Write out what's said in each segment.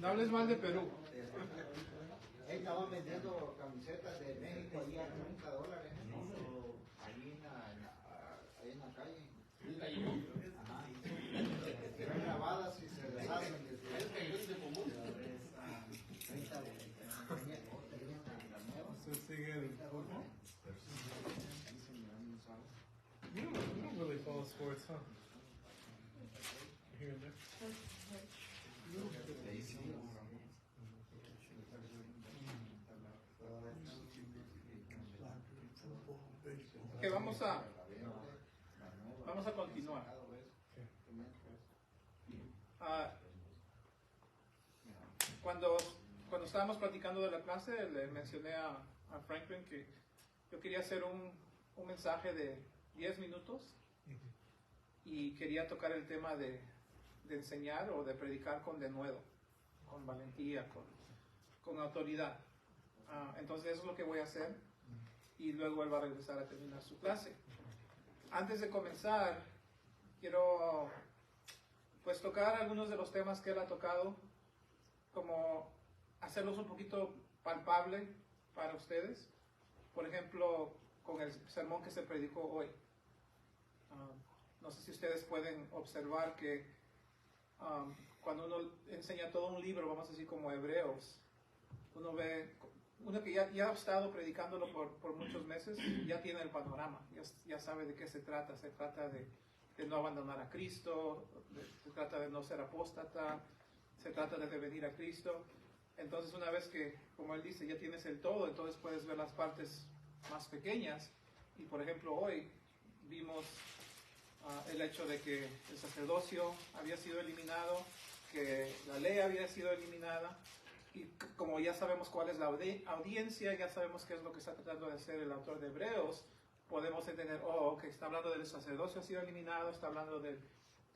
No hables mal de Perú. Estaban vendiendo camisetas de México allí a $30, ahí en la calle. Ajá. Eran grabadas y se deshacen. Se sigue el fútbol. You don't really follow sports, huh? Here and there. Okay, vamos a continuar. Cuando estábamos platicando de la clase, le mencioné a Franklin que yo quería hacer un mensaje de 10 minutos y quería tocar el tema de enseñar o de predicar con denuedo, con valentía, con autoridad. Entonces eso es lo que voy a hacer y luego él va a regresar a terminar su clase. Antes de comenzar, quiero pues tocar algunos de los temas que él ha tocado, como hacerlos un poquito palpable para ustedes. Por ejemplo, con el sermón que se predicó hoy. No sé si ustedes pueden observar que cuando uno enseña todo un libro, vamos a decir como Hebreos, uno que ya ha estado predicándolo por muchos meses, ya tiene el panorama, ya sabe de qué se trata. Se trata de no abandonar a Cristo, se trata de no ser apóstata, se trata de venir a Cristo. Entonces una vez que, como él dice, ya tienes el todo, entonces puedes ver las partes más pequeñas. Y por ejemplo hoy vimos el hecho de que el sacerdocio había sido eliminado, que la ley había sido eliminada, y como ya sabemos cuál es la audiencia, ya sabemos qué es lo que está tratando de hacer el autor de Hebreos, podemos entender, que está hablando del sacerdocio ha sido eliminado, está hablando de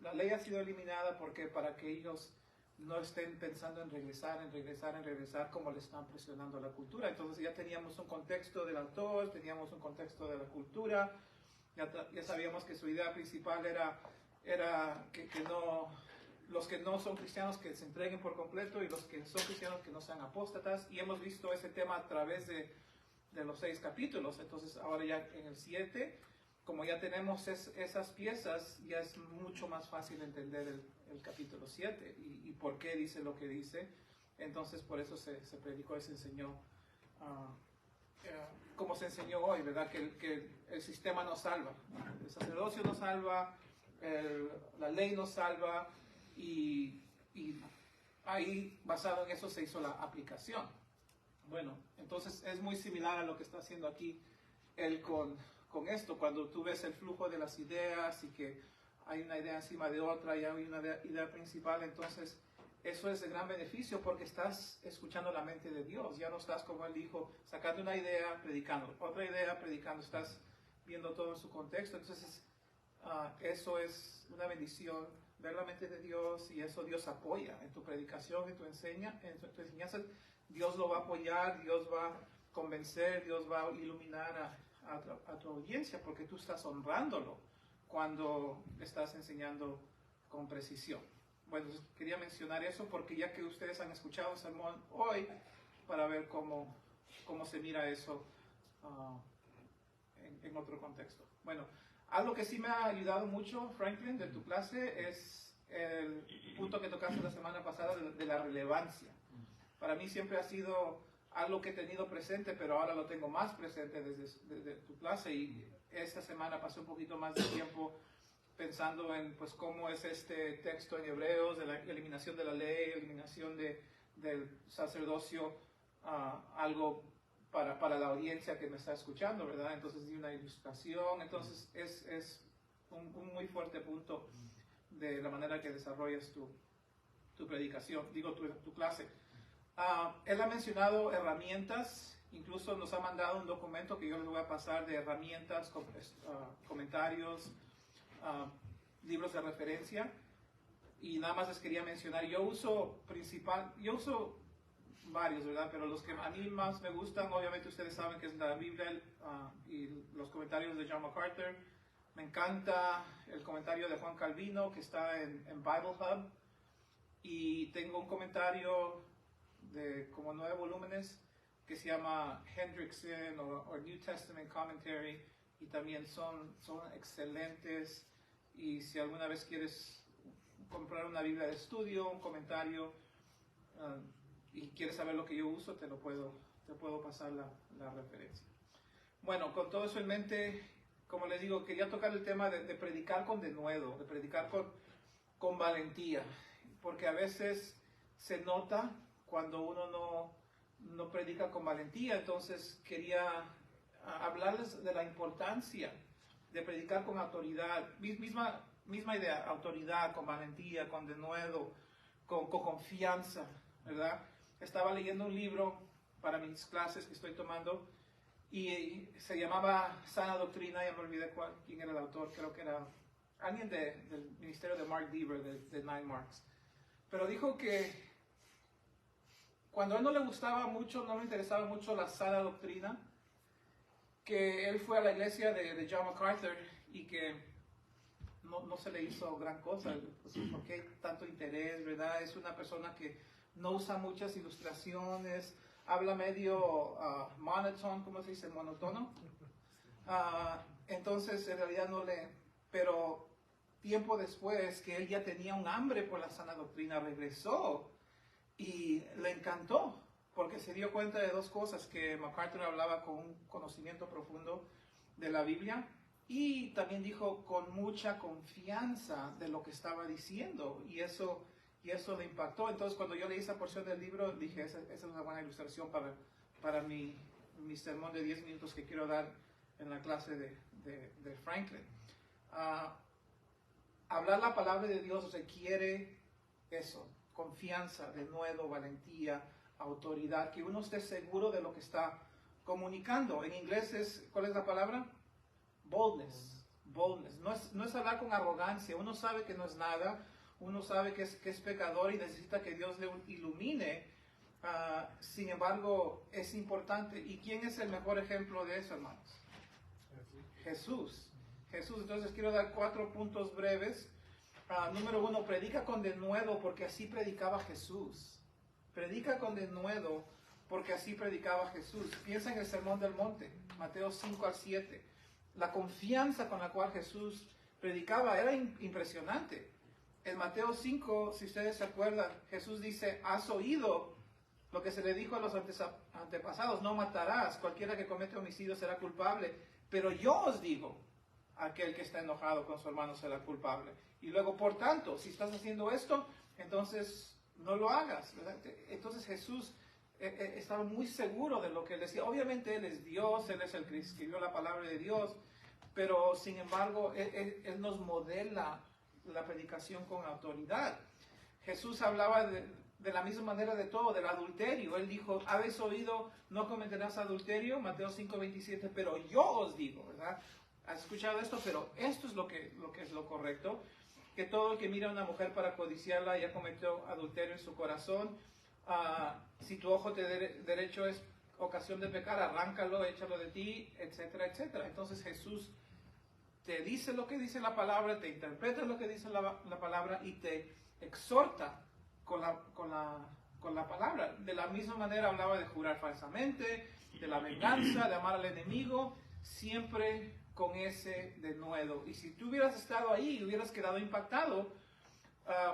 la ley ha sido eliminada, porque para que ellos no estén pensando en regresar como le están presionando la cultura. Entonces ya teníamos un contexto del autor, teníamos un contexto de la cultura, ya sabíamos que su idea principal era que los que no son cristianos que se entreguen por completo, y los que son cristianos que no sean apóstatas, y hemos visto ese tema a través de los 6 capítulos. Entonces ahora ya en el 7, como ya tenemos esas piezas, ya es mucho más fácil entender el capítulo 7 y por qué dice lo que dice. Entonces por eso se predicó y se enseñó como se enseñó hoy, ¿verdad? Que el sistema nos salva, el sacerdocio nos salva, la ley nos salva, y ahí basado en eso se hizo la aplicación. Bueno, entonces es muy similar a lo que está haciendo aquí él con esto. Cuando tú ves el flujo de las ideas y que hay una idea encima de otra y hay una idea principal, entonces eso es de gran beneficio porque estás escuchando la mente de Dios. Ya no estás, como él dijo, sacando una idea, predicando, otra idea, predicando. Estás viendo todo en su contexto. Entonces eso es una bendición, ver la mente de Dios, y eso Dios apoya en tu predicación, en tu enseñanza. Dios lo va a apoyar, Dios va a convencer, Dios va a iluminar a tu audiencia, porque tú estás honrándolo cuando estás enseñando con precisión. Bueno, quería mencionar eso porque ya que ustedes han escuchado el sermón hoy, para ver cómo se mira eso en otro contexto. Bueno, algo que sí me ha ayudado mucho, Franklin, de tu clase, es el punto que tocaste la semana pasada de la relevancia. Para mí siempre ha sido algo que he tenido presente, pero ahora lo tengo más presente desde tu clase, y esta semana pasé un poquito más de tiempo pensando en pues cómo es este texto en Hebreos, de la eliminación de la ley, eliminación del sacerdocio, algo para la audiencia que me está escuchando, ¿verdad? Entonces di una ilustración. Entonces es un muy fuerte punto de la manera que desarrollas tu predicación, digo tu clase. Él ha mencionado herramientas, incluso nos ha mandado un documento que yo les voy a pasar de herramientas, comentarios, libros de referencia, y nada más les quería mencionar, yo uso varios, ¿verdad? Pero los que a mí más me gustan, obviamente ustedes saben que es la Biblia y los comentarios de John MacArthur. Me encanta el comentario de Juan Calvino que está en Bible Hub, y y tengo un comentario de como 9 volúmenes que se llama Hendrickson o New Testament Commentary, y también son excelentes. Y si alguna vez quieres comprar una Biblia de estudio, un comentario, y quieres saber lo que yo uso, te puedo pasar la referencia. Bueno, con todo eso en mente, como les digo, quería tocar el tema de predicar con denuedo, de predicar con valentía, porque a veces se nota cuando uno no predica con valentía. Entonces quería hablarles de la importancia de predicar con autoridad, misma idea, autoridad, con valentía, con denuedo, con confianza, ¿verdad? Estaba leyendo un libro para mis clases que estoy tomando y se llamaba Sana Doctrina, ya me olvidé quién era el autor, creo que era alguien del ministerio de Mark Dever, de Nine Marks. Pero dijo que cuando a él no le gustaba mucho, no le interesaba mucho la sana doctrina, que él fue a la iglesia de John MacArthur y que no se le hizo gran cosa. Pues, ¿por qué tanto interés, verdad? Es una persona que no usa muchas ilustraciones, habla medio monótono, ¿cómo se dice? Monótono. Entonces, en realidad no le... Pero tiempo después, que él ya tenía un hambre por la sana doctrina, regresó y le encantó, porque se dio cuenta de 2 cosas: que MacArthur hablaba con un conocimiento profundo de la Biblia, y también dijo con mucha confianza de lo que estaba diciendo, y eso le impactó. Entonces, cuando yo leí esa porción del libro, dije, esa es una buena ilustración para mi sermón de 10 minutos que quiero dar en la clase de Franklin. Hablar la palabra de Dios requiere eso: confianza, denuedo, valentía, autoridad, que uno esté seguro de lo que está comunicando. En inglés ¿cuál es la palabra? Boldness. Boldness. No es hablar con arrogancia. Uno sabe que no es nada, uno sabe que es pecador y necesita que Dios le ilumine. Sin embargo, es importante. ¿Y quién es el mejor ejemplo de eso, hermanos? Jesús. Entonces quiero dar 4 puntos breves. Número 1, predica con denuedo, porque así predicaba Jesús. Predica con denuedo, porque así predicaba Jesús. Piensa en el Sermón del Monte, Mateo 5-7. La confianza con la cual Jesús predicaba era impresionante. En Mateo 5, si ustedes se acuerdan, Jesús dice: has oído lo que se le dijo a los antepasados: no matarás, cualquiera que comete homicidio será culpable, pero yo os digo, aquel que está enojado con su hermano será culpable. Y luego, por tanto, si estás haciendo esto, entonces no lo hagas, ¿verdad? Entonces Jesús estaba muy seguro de lo que él decía. Obviamente Él es Dios, Él es el que escribió la palabra de Dios, pero sin embargo Él nos modela la predicación con autoridad. Jesús hablaba de la misma manera de todo, del adulterio. Él dijo: habéis oído, no cometerás adulterio, Mateo 5:27, pero yo os digo, ¿verdad? ¿Has escuchado esto? Pero esto es lo que es lo correcto: que todo el que mira a una mujer para codiciarla ya cometió adulterio en su corazón. Si tu ojo derecho es ocasión de pecar, arráncalo, échalo de ti, etcétera, etcétera. Entonces Jesús te dice lo que dice la palabra, te interpreta lo que dice la palabra y te exhorta con la palabra. De la misma manera hablaba de jurar falsamente, de la venganza, de amar al enemigo, siempre con ese denuedo. Y si tú hubieras estado ahí, hubieras quedado impactado,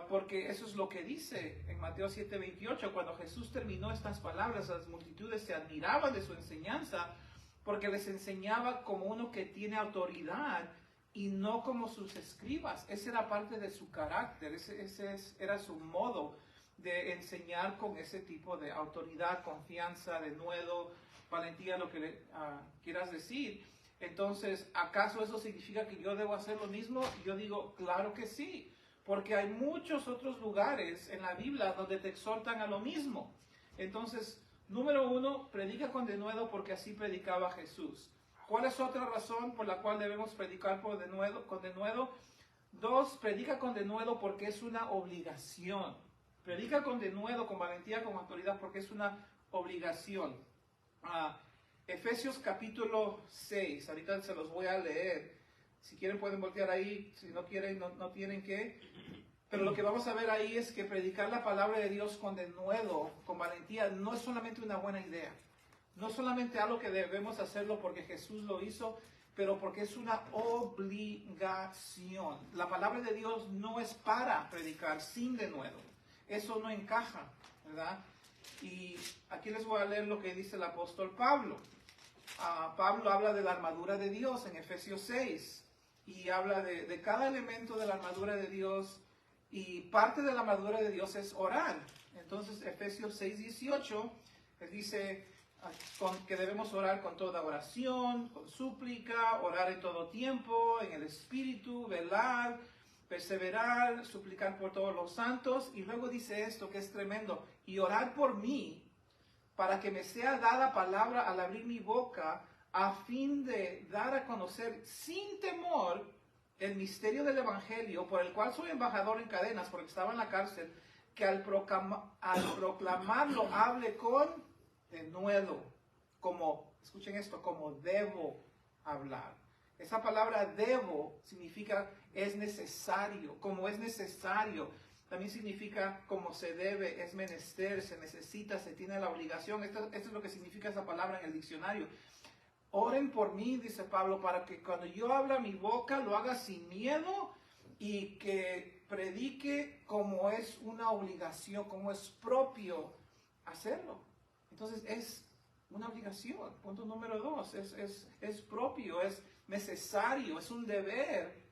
porque eso es lo que dice en Mateo 7:28. Cuando Jesús terminó estas palabras, las multitudes se admiraban de su enseñanza, porque les enseñaba como uno que tiene autoridad y no como sus escribas. Esa era parte de su carácter, ese era su modo de enseñar, con ese tipo de autoridad, confianza, denuedo, valentía, lo que quieras decir. Entonces, ¿acaso eso significa que yo debo hacer lo mismo? Yo digo, claro que sí, porque hay muchos otros lugares en la Biblia donde te exhortan a lo mismo. Entonces, número 1, predica con denuedo, porque así predicaba Jesús. ¿Cuál es otra razón por la cual debemos predicar con denuedo? 2, predica con denuedo porque es una obligación. Predica con denuedo, con valentía, con autoridad, porque es una obligación. Efesios capítulo 6, ahorita se los voy a leer. Si quieren pueden voltear ahí, si no quieren no tienen que. Pero lo que vamos a ver ahí es que predicar la palabra de Dios con denuedo, con valentía, no es solamente una buena idea. No es solamente algo que debemos hacerlo porque Jesús lo hizo, pero porque es una obligación. La palabra de Dios no es para predicar sin denuedo. Eso no encaja, ¿verdad? Y aquí les voy a leer lo que dice el apóstol Pablo. Pablo habla de la armadura de Dios en Efesios 6 y habla de cada elemento de la armadura de Dios, y parte de la armadura de Dios es orar. Entonces Efesios 6:18 dice que debemos orar con toda oración, con súplica, orar en todo tiempo, en el Espíritu, velar, perseverar, suplicar por todos los santos. Y luego dice esto que es tremendo: y orar por mí, para que me sea dada palabra al abrir mi boca, a fin de dar a conocer sin temor el misterio del Evangelio, por el cual soy embajador en cadenas, porque estaba en la cárcel, que al proclamarlo hable con denuedo, como, escuchen esto, como debo hablar. Esa palabra debo significa es necesario, como es necesario. También significa como se debe, es menester, se necesita, se tiene la obligación. Esto es lo que significa esa palabra en el diccionario. Oren por mí, dice Pablo, para que cuando yo abra mi boca lo haga sin miedo y que predique como es una obligación, como es propio hacerlo. Entonces es una obligación. Punto número 2, es propio, es necesario, es un deber.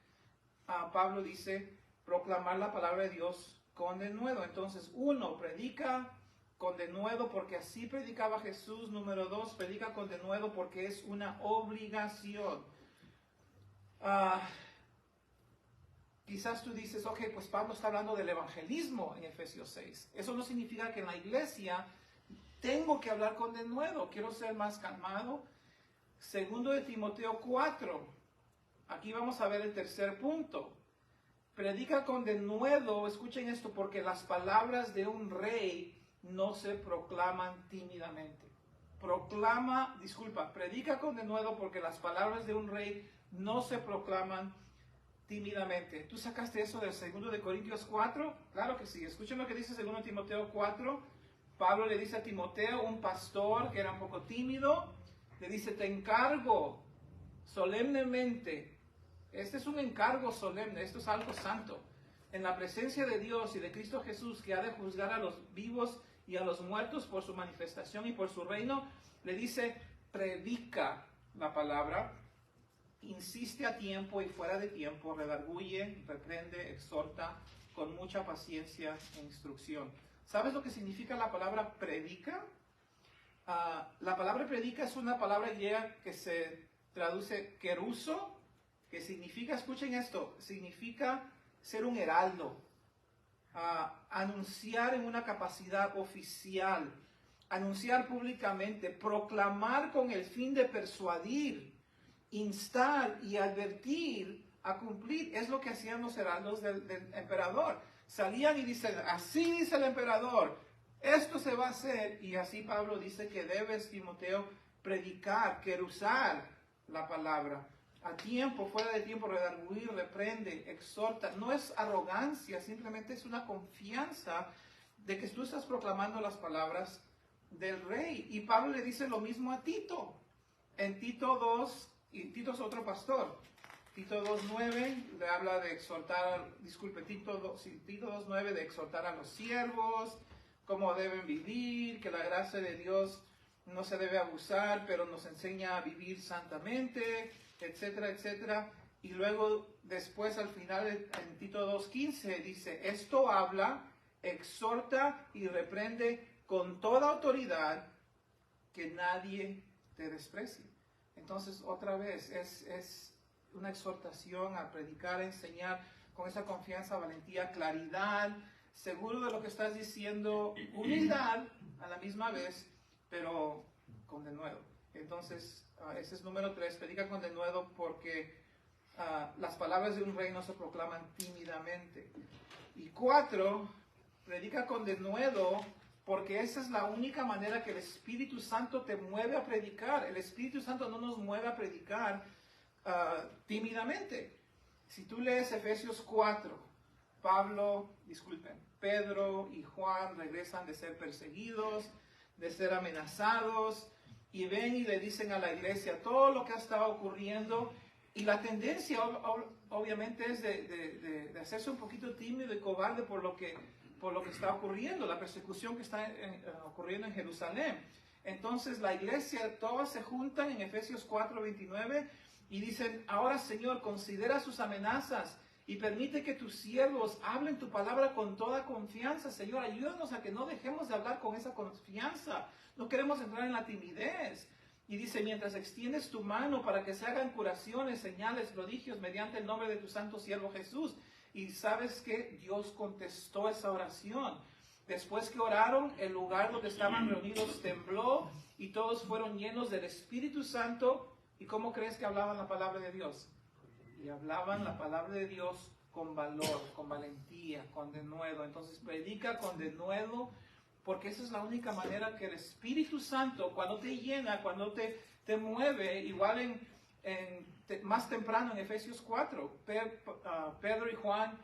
Pablo dice proclamar la palabra de Dios con denuedo. Entonces, 1, predica con denuedo porque así predicaba Jesús. Número 2, predica con denuedo porque es una obligación. Quizás tú dices, ok, pues Pablo está hablando del evangelismo en Efesios 6. Eso no significa que en la iglesia tengo que hablar con denuedo. Quiero ser más calmado. 2 de Timoteo 4. Aquí vamos a ver el tercer punto. Predica con denuedo, escuchen esto, porque las palabras de un rey no se proclaman tímidamente. Predica con denuedo porque las palabras de un rey no se proclaman tímidamente. ¿Tú sacaste eso del 2 de Corintios 4? Claro que sí. Escuchen lo que dice 2 de Timoteo 4. Pablo le dice a Timoteo, un pastor que era un poco tímido, le dice, te encargo solemnemente. Este es un encargo solemne, esto es algo santo. En la presencia de Dios y de Cristo Jesús, que ha de juzgar a los vivos y a los muertos por su manifestación y por su reino, le dice, predica la palabra, insiste a tiempo y fuera de tiempo, redarguye, reprende, exhorta con mucha paciencia e instrucción. ¿Sabes lo que significa la palabra predica? La palabra predica es una palabra griega que se traduce keruso, que significa, escuchen esto, significa ser un heraldo, anunciar en una capacidad oficial, anunciar públicamente, proclamar con el fin de persuadir, instar y advertir a cumplir. Es lo que hacían los heraldos del emperador. Salían y dicen, así dice el emperador, esto se va a hacer. Y así Pablo dice que debes, Timoteo, predicar, kerusar la palabra. A tiempo, fuera de tiempo, redarguir, reprende, exhorta. No es arrogancia, simplemente es una confianza de que tú estás proclamando las palabras del rey. Y Pablo le dice lo mismo a Tito. En Tito 2, y Tito es otro pastor. Tito 2.9 le habla de exhortar, Tito 2.9 de exhortar a los siervos, cómo deben vivir, que la gracia de Dios no se debe abusar, pero nos enseña a vivir santamente, etcétera, etcétera. Y luego, después, al final, en Tito 2.15, dice, esto habla, exhorta y reprende con toda autoridad, que nadie te desprecie. Entonces, otra vez, es una exhortación a predicar, a enseñar con esa confianza, valentía, claridad, seguro de lo que estás diciendo, humildad a la misma vez, pero con denuedo. Entonces, ese es número 3, predica con denuedo porque las palabras de un rey no se proclaman tímidamente. Y 4, predica con denuedo porque esa es la única manera que el Espíritu Santo te mueve a predicar. El Espíritu Santo no nos mueve a predicar tímidamente. Si tú lees Efesios 4, Pedro y Juan regresan de ser perseguidos, de ser amenazados, y ven y le dicen a la iglesia todo lo que ha estado ocurriendo, y la tendencia obviamente es de hacerse un poquito tímido y cobarde por lo que está ocurriendo, la persecución que está ocurriendo en Jerusalén. Entonces la iglesia, todas se juntan en Efesios 4:29 y dicen: ahora, Señor, considera sus amenazas y permite que tus siervos hablen tu palabra con toda confianza. Señor, ayúdanos a que no dejemos de hablar con esa confianza. No queremos entrar en la timidez. Y dice: mientras extiendes tu mano para que se hagan curaciones, señales, prodigios mediante el nombre de tu santo siervo Jesús. Y sabes que Dios contestó esa oración. Después que oraron, el lugar donde estaban reunidos tembló y todos fueron llenos del Espíritu Santo. ¿Y cómo crees que hablaban la palabra de Dios? Y hablaban la palabra de Dios con valor, con valentía, con denuedo. Entonces predica con denuedo, porque esa es la única manera que el Espíritu Santo, cuando te llena, cuando te mueve, igual más temprano en Efesios 4, Pedro y Juan,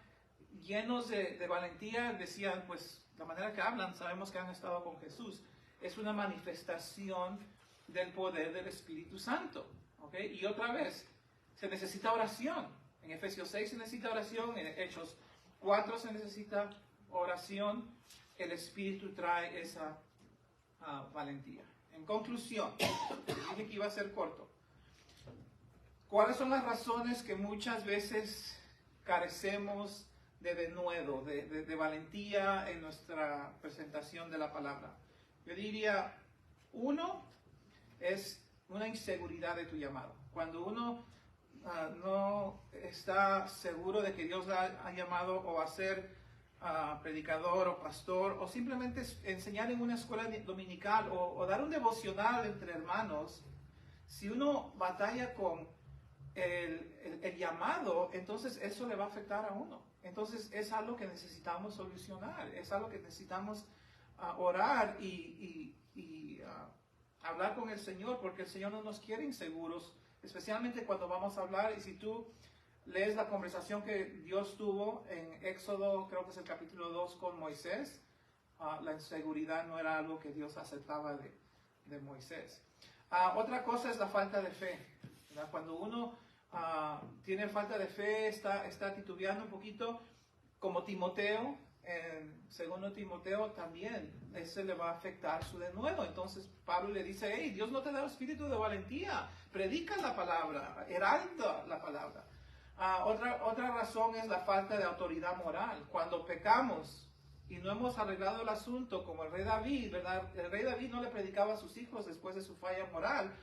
llenos de valentía, decían: pues la manera que hablan, sabemos que han estado con Jesús. Es una manifestación del poder del Espíritu Santo. ¿Okay? Y otra vez, se necesita oración. En Efesios 6 se necesita oración, en Hechos 4 se necesita oración. El Espíritu trae esa valentía. En conclusión, dije que iba a ser corto. ¿Cuáles son las razones que muchas veces carecemos de denuedo, de valentía en nuestra presentación de la palabra? Yo diría, uno es una inseguridad de tu llamado. Cuando uno no está seguro de que Dios ha llamado o a ser predicador o pastor, o simplemente enseñar en una escuela dominical o dar un devocional entre hermanos, si uno batalla con el llamado, entonces eso le va a afectar a uno. Entonces es algo que necesitamos solucionar, es algo que necesitamos orar y hablar con el Señor, porque el Señor no nos quiere inseguros, especialmente cuando vamos a hablar. Y si tú lees la conversación que Dios tuvo en Éxodo, creo que es el capítulo 2 con Moisés, la inseguridad no era algo que Dios aceptaba de Moisés. Otra cosa es la falta de fe, ¿verdad? Cuando uno tiene falta de fe, está titubeando un poquito, como Timoteo, en 2 Timoteo también, ese le va a afectar su denuedo. Entonces Pablo le dice: hey, Dios no te da espíritu de valentía, predica la palabra, heralda la palabra. Otra razón es la falta de autoridad moral. Cuando pecamos y no hemos arreglado el asunto, como el rey David, ¿verdad? El rey David no le predicaba a sus hijos después de su falla moral,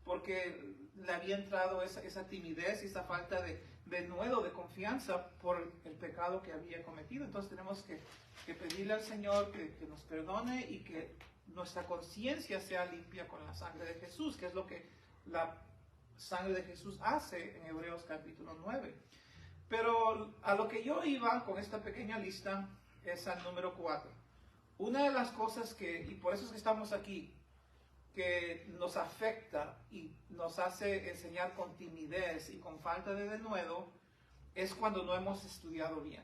porque le había entrado esa timidez y esa falta de denuedo, de confianza por el pecado que había cometido. Entonces tenemos que pedirle al Señor que nos perdone y que nuestra conciencia sea limpia con la sangre de Jesús, que es lo que la sangre de Jesús hace en Hebreos capítulo 9. Pero a lo que yo iba con esta pequeña lista es al número 4. Una de las cosas y por eso es que estamos aquí, que nos afecta y nos hace enseñar con timidez y con falta de denuedo, es cuando no hemos estudiado bien.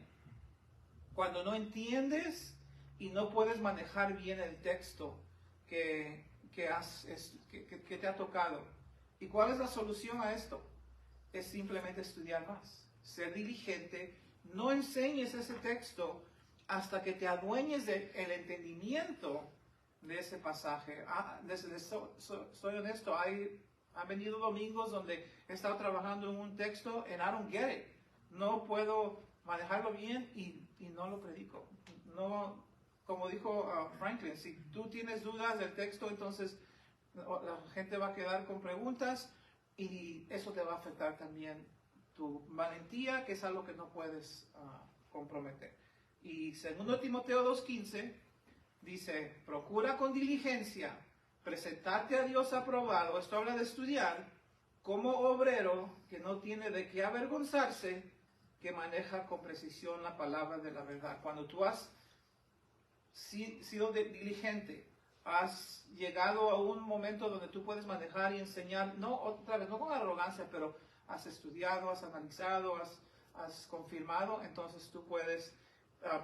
Cuando no entiendes y no puedes manejar bien el texto que te ha tocado. ¿Y cuál es la solución a esto? Es simplemente estudiar más, ser diligente. No enseñes ese texto hasta que te adueñes del entendimiento de ese pasaje. Soy honesto, han venido domingos donde he estado trabajando en un texto and I don't get it. No puedo manejarlo bien y no lo predico. No, como dijo Franklin, si tú tienes dudas del texto, entonces la gente va a quedar con preguntas y eso te va a afectar también tu valentía, que es algo que no puedes comprometer. Y 2 Timoteo 2:15 dice: procura con diligencia presentarte a Dios aprobado. Esto habla de estudiar, como obrero que no tiene de qué avergonzarse, que maneja con precisión la palabra de la verdad. Cuando tú has sido diligente, has llegado a un momento donde tú puedes manejar y enseñar, no con arrogancia, pero has estudiado, has analizado, has confirmado, entonces tú puedes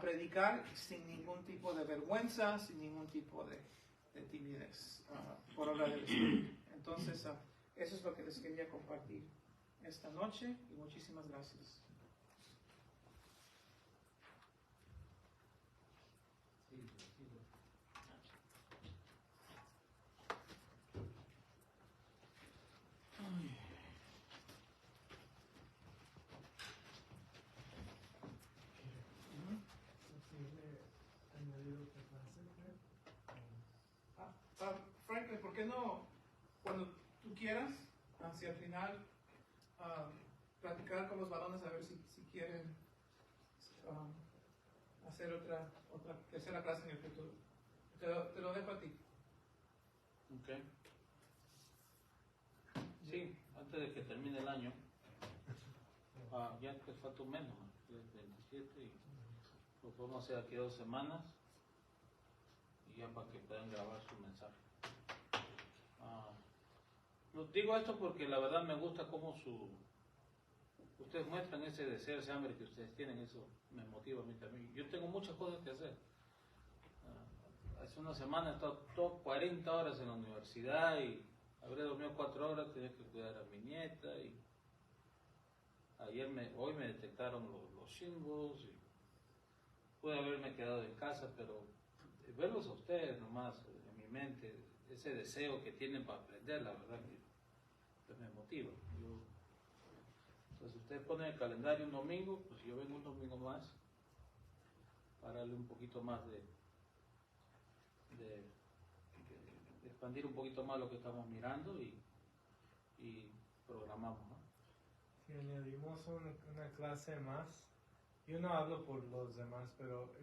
predicar sin ningún tipo de vergüenza, sin ningún tipo de timidez, por obra del Espíritu. Entonces, eso es lo que les quería compartir esta noche y muchísimas gracias. Franklin, ¿por qué no, cuando tú quieras, hacia el final, platicar con los varones a ver si quieren hacer otra tercera clase en el futuro? Te lo dejo a ti. Ok. Sí, antes de que termine el año, ya que falta un mes, ¿no? Es 27 y lo podemos hacer aquí 2 semanas y ya para que puedan grabar su mensaje. Digo esto porque la verdad me gusta cómo ustedes muestran ese deseo, ese hambre que ustedes tienen, eso me motiva a mí también. Yo tengo muchas cosas que hacer. Hace una semana he estado 40 horas en la universidad y habré dormido 4 horas, tenía que cuidar a mi nieta y hoy me detectaron los shingles y pude haberme quedado en casa, pero verlos a ustedes nomás en mi mente, ese deseo que tienen para aprender, la verdad que me motiva. Entonces ustedes ponen el calendario un domingo, pues yo vengo un domingo más para darle un poquito más de expandir un poquito más lo que estamos mirando y programamos, ¿no? Si añadimos una clase más, yo no hablo por los demás, pero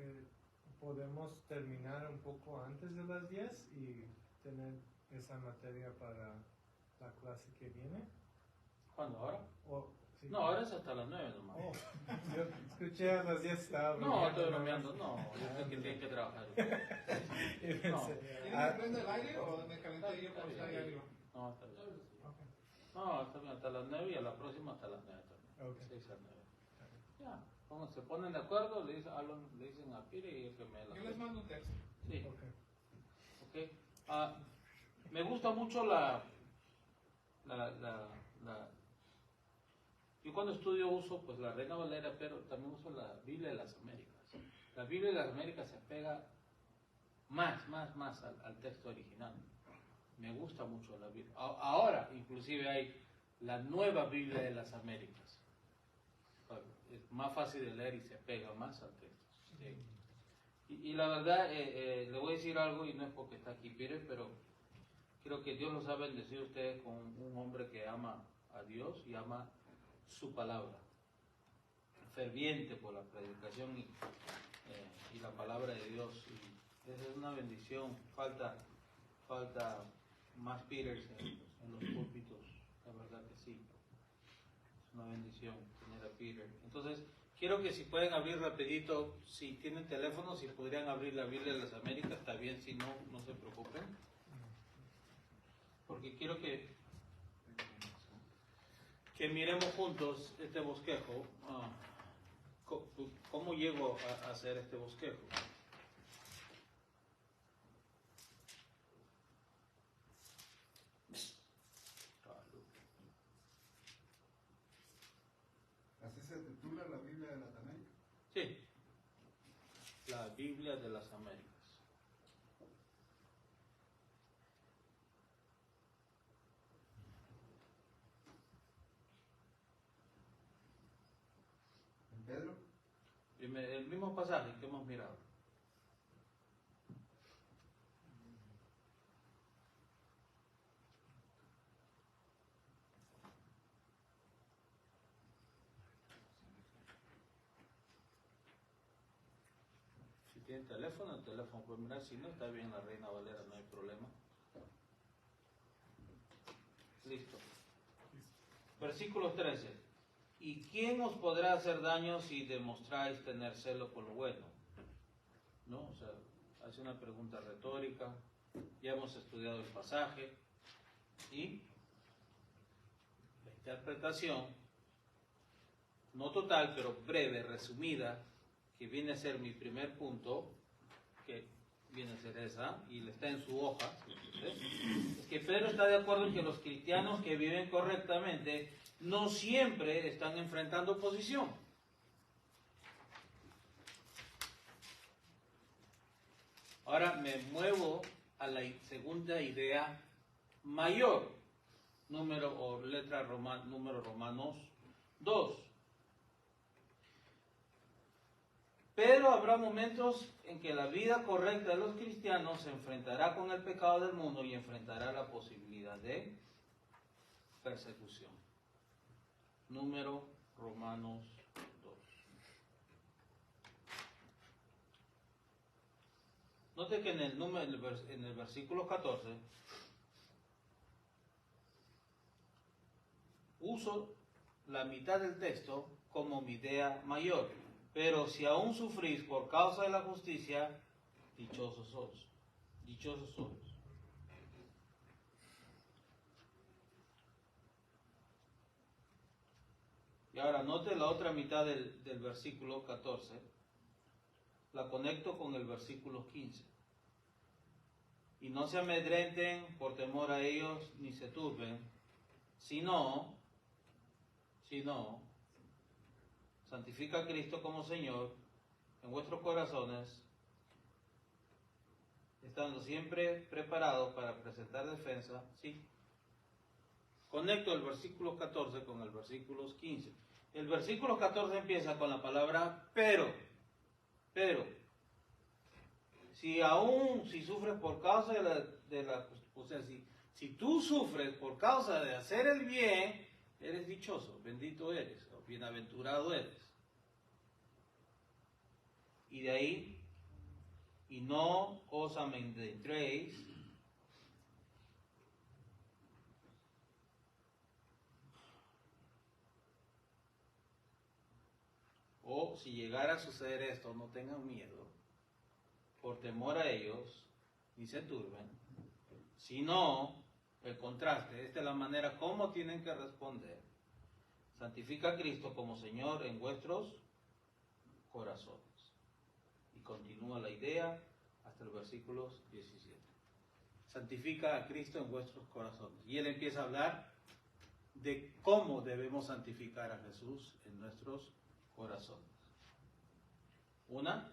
podemos terminar un poco antes de las 10 y tener esa materia para la clase que viene. ¿Cuándo? ¿Ahora? Sí. No, ahora es hasta las 9 nomás. Yo escuché a las 10 estaba No, estoy bromeando, no, yo sé que tienen que trabajar. No. ¿Quieren que prenda el aire o me calenté yo por estar ahí arriba? No, está bien. No, está bien, hasta las 9 y a la próxima hasta las 9 también. Okay. 6 a 9. Ya, se ponen de acuerdo, le dicen a Pire y el que me la... Yo les mando un texto. Sí. Okay. Ok. Me gusta mucho yo cuando estudio uso pues la Reina Valera, pero también uso la Biblia de las Américas. La Biblia de las Américas se pega más al texto original. Me gusta mucho la Biblia. Ahora, inclusive hay la nueva Biblia de las Américas. Es más fácil de leer y se pega más al texto. ¿Sí? Y la verdad, le voy a decir algo, y no es porque está aquí Pire, pero creo que Dios los ha bendecido a ustedes con un hombre que ama a Dios y ama su palabra. Ferviente por la predicación y la palabra de Dios. Y esa es una bendición. Falta más Peters en los púlpitos, la verdad que sí. Es una bendición tener a Peter. Entonces, quiero que si pueden abrir rapidito, si tienen teléfono, si podrían abrir la Biblia de las Américas, está bien, si no, no se preocupen. Porque quiero que miremos juntos este bosquejo. ¿Cómo llego a hacer este bosquejo? ¿Así se titula la Biblia de las Américas? Sí, la Biblia de las Américas. ¿En Pedro? El mismo pasaje que hemos mirado. Si tienen teléfono, el teléfono puede mirar. Si no, está bien la Reina Valera, no hay problema. Listo. Versículo 13. ¿Y quién os podrá hacer daño si demostráis tener celo por lo bueno? ¿No? O sea, hace una pregunta retórica. Ya hemos estudiado el pasaje. Y la interpretación no total, pero breve, resumida, que viene a ser mi primer punto, que viene a ser esa, y está en su hoja, es que Pedro está de acuerdo en que los cristianos que viven correctamente no siempre están enfrentando oposición. Ahora me muevo a la segunda idea mayor, número Romanos 2. Pero habrá momentos en que la vida correcta de los cristianos se enfrentará con el pecado del mundo y enfrentará la posibilidad de persecución. Número Romanos 2. Note que en el versículo 14 uso la mitad del texto como mi idea mayor. Pero si aún sufrís por causa de la justicia, dichosos sois. Dichosos sois. Y ahora note la otra mitad del versículo 14. La conecto con el versículo 15. Y no se amedrenten por temor a ellos, ni se turben, sino, santifica a Cristo como Señor en vuestros corazones, estando siempre preparados para presentar defensa. ¿Sí? Conecto el versículo 14 con el versículo 15. El versículo 14 empieza con la palabra pero. Si sufres por causa si tú sufres por causa de hacer el bien, eres dichoso, bendito eres, o bienaventurado eres. Y de ahí, y no os amedrentéis, o si llegara a suceder esto, no tengan miedo, por temor a ellos, ni se turben, sino, el contraste, esta es la manera como tienen que responder. Santifica a Cristo como Señor en vuestros corazones. Y continúa la idea hasta el versículo 17. Santifica a Cristo en vuestros corazones. Y él empieza a hablar de cómo debemos santificar a Jesús en nuestros corazones. Una,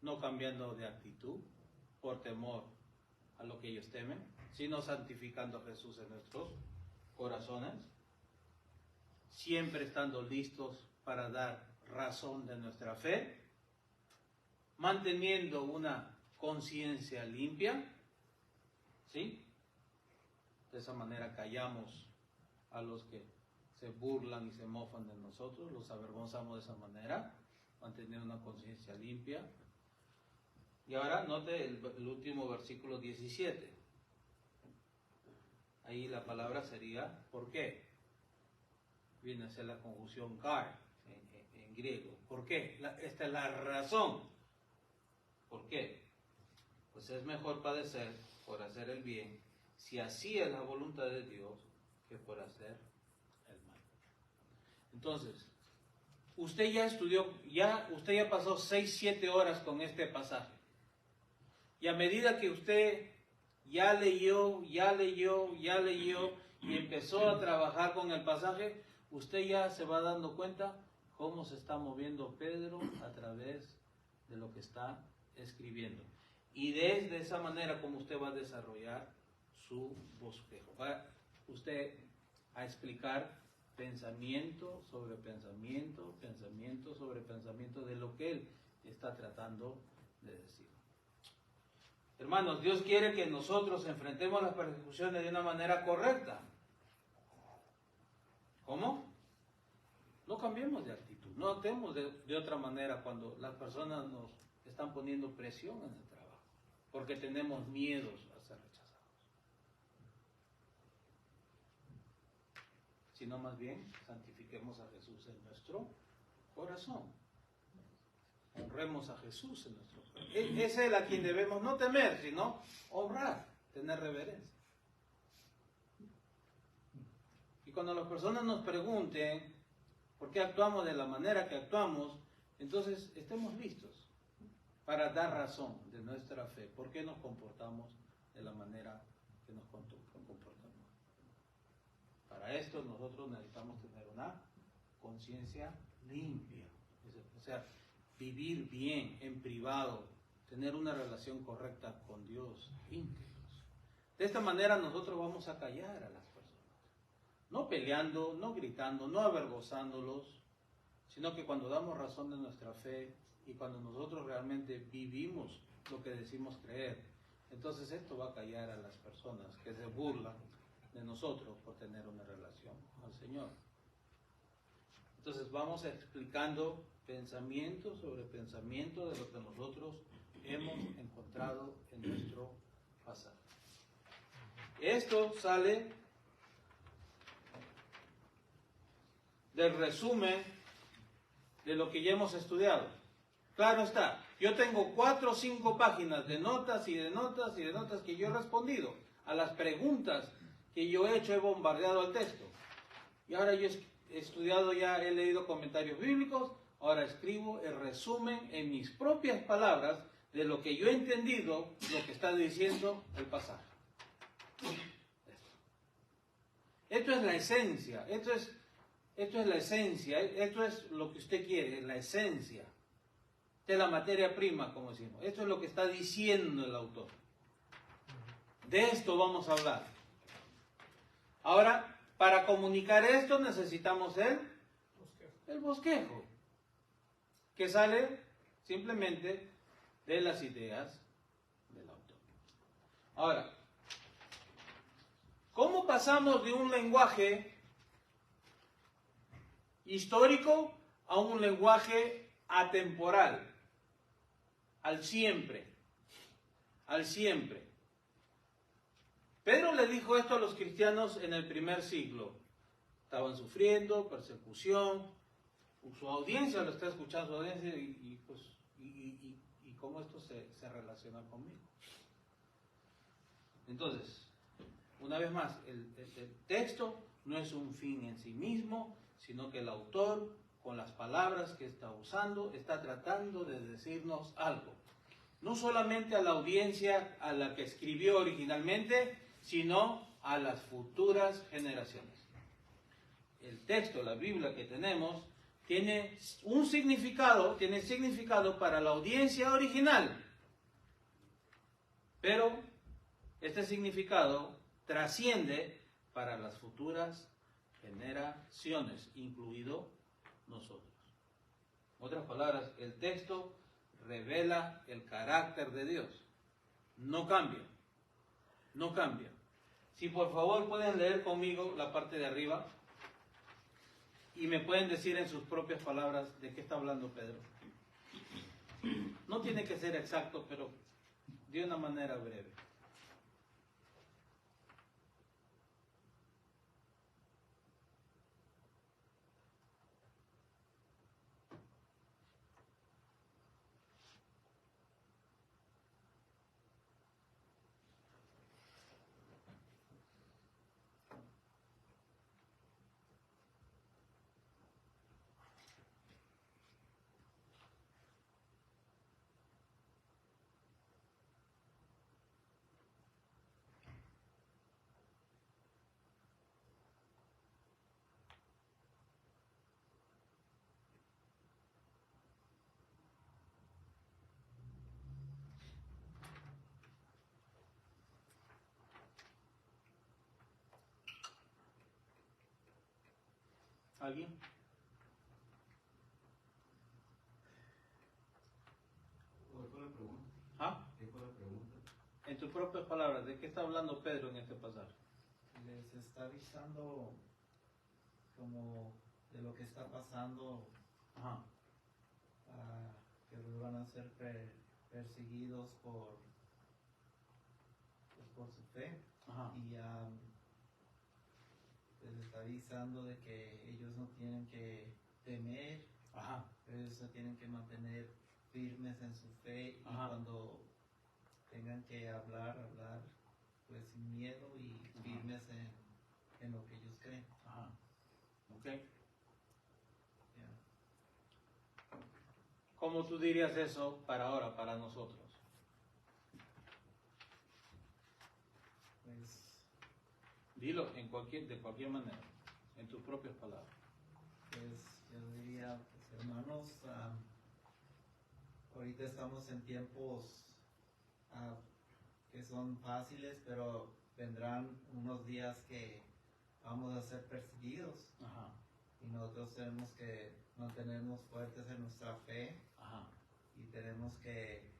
no cambiando de actitud por temor a lo que ellos temen, sino santificando a Jesús en nuestros corazones, siempre estando listos para dar razón de nuestra fe, manteniendo una conciencia limpia, ¿sí? De esa manera callamos a los que se burlan y se mofan de nosotros, los avergonzamos de esa manera, manteniendo una conciencia limpia. Y ahora note el último versículo 17. Ahí la palabra sería ¿por qué? Viene a ser la conjunción kar en griego. ¿Por qué? Esta es la razón. ¿Por qué? Pues es mejor padecer por hacer el bien, si así es la voluntad de Dios, que por hacer el mal. Entonces, usted ya estudió, usted ya pasó 6-7 horas con este pasaje. Y a medida que usted ya leyó y empezó a trabajar con el pasaje, usted ya se va dando cuenta cómo se está moviendo Pedro a través de lo que está escribiendo. Y desde esa manera como usted va a desarrollar su bosquejo. Va usted a explicar pensamiento sobre pensamiento, pensamiento sobre pensamiento de lo que él está tratando de decir. Hermanos, Dios quiere que nosotros enfrentemos las persecuciones de una manera correcta. ¿Cómo? No cambiemos de actitud, no actuemos de otra manera cuando las personas nos están poniendo presión en el trabajo, porque tenemos miedos a ser rechazados. Sino más bien, santifiquemos a Jesús en nuestro corazón. Honremos a Jesús en nuestro corazón. Es Él a quien debemos no temer, sino honrar, tener reverencia. Y cuando las personas nos pregunten, por qué actuamos de la manera que actuamos, entonces estemos listos para dar razón de nuestra fe. ¿Por qué nos comportamos de la manera que nos comportamos? Para esto nosotros necesitamos tener una conciencia limpia, o sea, vivir bien en privado, tener una relación correcta con Dios, íntegros. De esta manera nosotros vamos a callar a las personas, no peleando, no gritando, no avergonzándolos, sino que cuando damos razón de nuestra fe y cuando nosotros realmente vivimos lo que decimos creer, entonces esto va a callar a las personas que se burlan de nosotros por tener una relación con el Señor. Entonces vamos explicando pensamiento sobre pensamiento de lo que nosotros hemos encontrado en nuestro pasaje. Esto sale del resumen de lo que ya hemos estudiado. Claro está, yo tengo 4 o 5 páginas de notas y de notas y de notas que yo he respondido a las preguntas que yo he hecho, he bombardeado el texto. Y ahora yo he estudiado ya, he leído comentarios bíblicos, ahora escribo el resumen en mis propias palabras de lo que yo he entendido, lo que está diciendo el pasaje. Esto es la esencia, esto es la esencia, esto es lo que usted quiere, la esencia. Esta es la materia prima, como decimos. Esto es lo que está diciendo el autor. De esto vamos a hablar. Ahora, para comunicar esto necesitamos el bosquejo, que sale simplemente de las ideas del autor. Ahora, ¿cómo pasamos de un lenguaje histórico a un lenguaje atemporal? Al siempre. Al siempre. Pedro le dijo esto a los cristianos en el primer siglo. Estaban sufriendo persecución. Su audiencia lo está escuchando, su audiencia, y cómo esto se relaciona conmigo. Entonces, una vez más, el texto no es un fin en sí mismo, sino que el autor, con las palabras que está usando, está tratando de decirnos algo. No solamente a la audiencia a la que escribió originalmente, sino a las futuras generaciones. El texto, la Biblia que tenemos, tiene un significado, tiene significado para la audiencia original, pero este significado trasciende para las futuras generaciones, incluido nosotros. En otras palabras, el texto revela el carácter de Dios. No cambia. No cambia. Si por favor pueden leer conmigo la parte de arriba y me pueden decir en sus propias palabras de qué está hablando Pedro. No tiene que ser exacto, pero de una manera breve. ¿Alguien? ¿Cuál fue la pregunta? ¿Ah? ¿Qué fue la pregunta? En tus propias palabras, ¿de qué está hablando Pedro en este pasaje? Les está avisando como de lo que está pasando, Ajá. que los van a ser perseguidos por su fe. Ajá. Y les está avisando de que ellos no tienen que temer, Ajá. ellos se tienen que mantener firmes en su fe. Ajá. Y cuando tengan que hablar pues sin miedo y firmes en lo que ellos creen. Ajá. Ok. ¿Cómo tú dirías eso para ahora, para nosotros? Pues, Dilo de cualquier manera, en tus propias palabras. pues yo diría, pues, hermanos, ahorita estamos en tiempos que son fáciles, pero vendrán unos días que vamos a ser perseguidos. Ajá, Y nosotros tenemos que mantenernos fuertes en nuestra fe ajá, y tenemos que,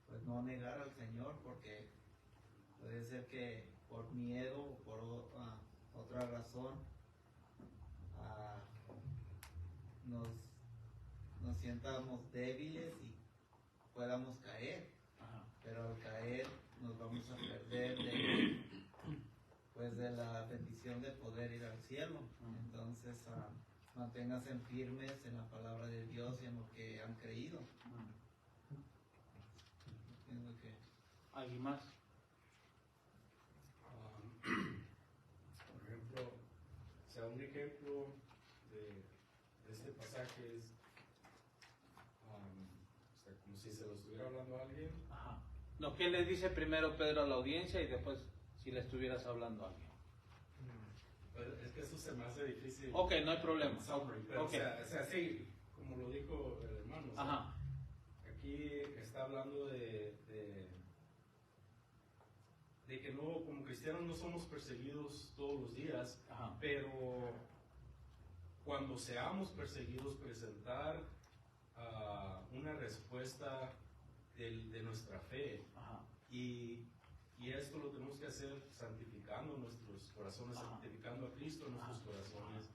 pues, no negar al Señor, porque puede ser que por miedo o por otra razón ah, nos sientamos débiles y podamos caer, ajá. pero al caer nos vamos a perder pues, de la bendición de poder ir al cielo. Entonces, manténganse firmes en la palabra de Dios y en lo que han creído. Entiendo que ¿Alguien más? Por ejemplo, o sea, un ejemplo de este pasaje es, o sea, como si se lo estuviera hablando a alguien. Ajá. No, ¿qué le dice primero Pedro a la audiencia y después si le estuvieras hablando a alguien? Pues, es que eso se me hace difícil. Ok, no hay problema. Summary, pero, Ok. o sea, sí, como lo dijo el hermano. O sea, Ajá, aquí está hablando de que no, como cristianos no somos perseguidos todos los días, ajá, pero cuando seamos perseguidos, presentar una respuesta de nuestra fe. ajá, Y esto lo tenemos que hacer santificando nuestros corazones, Ajá. santificando a Cristo en nuestros Ajá. corazones.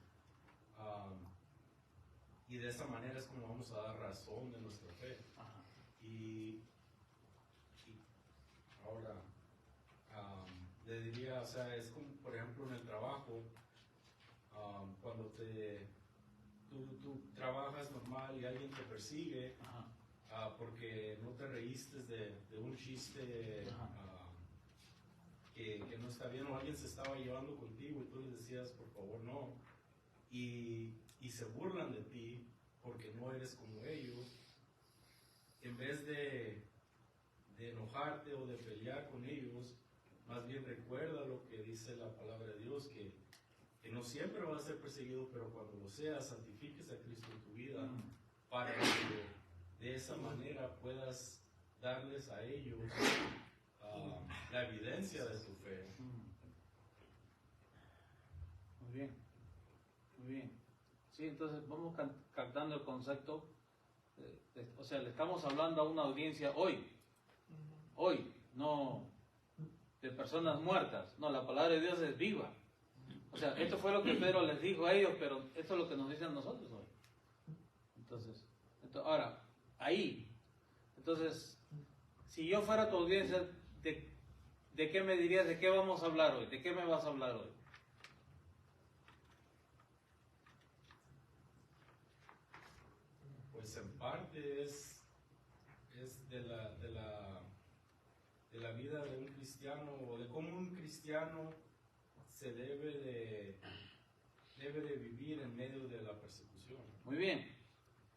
Y de esa manera es como vamos a dar razón de nuestra fe. ajá. Y ahora, le diría, o sea, es como, por ejemplo, en el trabajo, cuando tú trabajas normal y alguien te persigue, Ajá. porque no te reíste de un chiste Ajá. Que no está bien, o alguien se estaba llevando contigo y tú les decías, por favor, no, y se burlan de ti porque no eres como ellos, en vez de enojarte o de pelear con ellos, más bien recuerda lo que dice la palabra de Dios, que no siempre vas a ser perseguido, pero cuando lo seas, santifiques a Cristo en tu vida, para que de esa manera puedas darles a ellos la evidencia de tu fe. Muy bien, muy bien. Sí, entonces vamos captando el concepto. O sea, le estamos hablando a una audiencia hoy, no de personas muertas. No, la palabra de Dios es viva. O sea, esto fue lo que Pedro les dijo a ellos, pero esto es lo que nos dicen a nosotros hoy. Entonces ahora, ahí, entonces, si yo fuera tu audiencia, ¿de qué me dirías? ¿De qué vamos a hablar hoy? ¿De qué me vas a hablar hoy? Pues en parte es de la vida de un cristiano, o de cómo un cristiano se debe de vivir en medio de la persecución. Muy bien.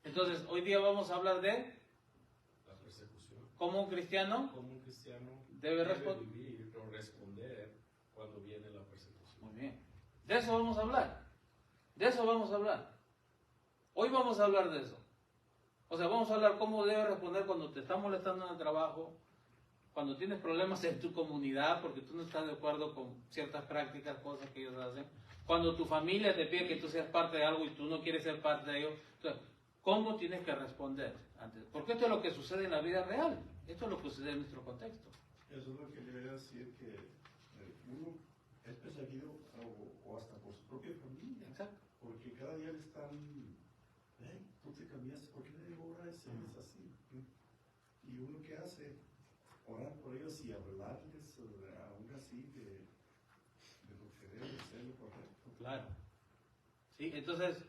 Entonces, hoy día vamos a hablar de La persecución. cómo un cristiano Cómo un cristiano debe vivir o responder cuando viene la persecución. Muy bien. De eso vamos a hablar. De eso vamos a hablar. Hoy vamos a hablar de eso. O sea, vamos a hablar cómo debes responder cuando te están molestando en el trabajo, cuando tienes problemas en tu comunidad porque tú no estás de acuerdo con ciertas prácticas, cosas que ellos hacen, cuando tu familia te pide que tú seas parte de algo y tú no quieres ser parte de ello. Entonces, ¿cómo tienes que responder antes? Porque esto es lo que sucede en la vida real. Esto es lo que sucede en nuestro contexto. Eso es lo que quería decir, que uno es perseguido o hasta por su propia familia. Exacto. Porque cada día le están, tú te cambiaste, ¿por qué ahora es así? Y uno que hace, orar por ellos y hablarles aún así de lo que debe ser lo correcto. Claro. Sí, entonces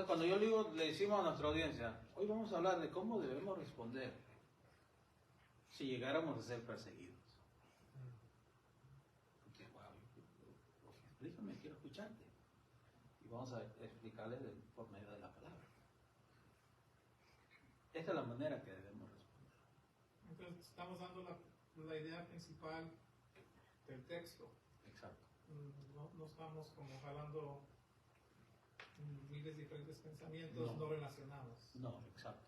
cuando yo le decimos a nuestra audiencia, hoy vamos a hablar de cómo debemos responder si llegáramos a ser perseguidos. Entonces, wow, explícame, quiero escucharte. Y vamos a explicarles por medio de la palabra. Esta es la manera que debemos responder. Entonces estamos dando la idea principal del texto. Exacto. No estamos como jalando miles de diferentes pensamientos no relacionados. No, exacto.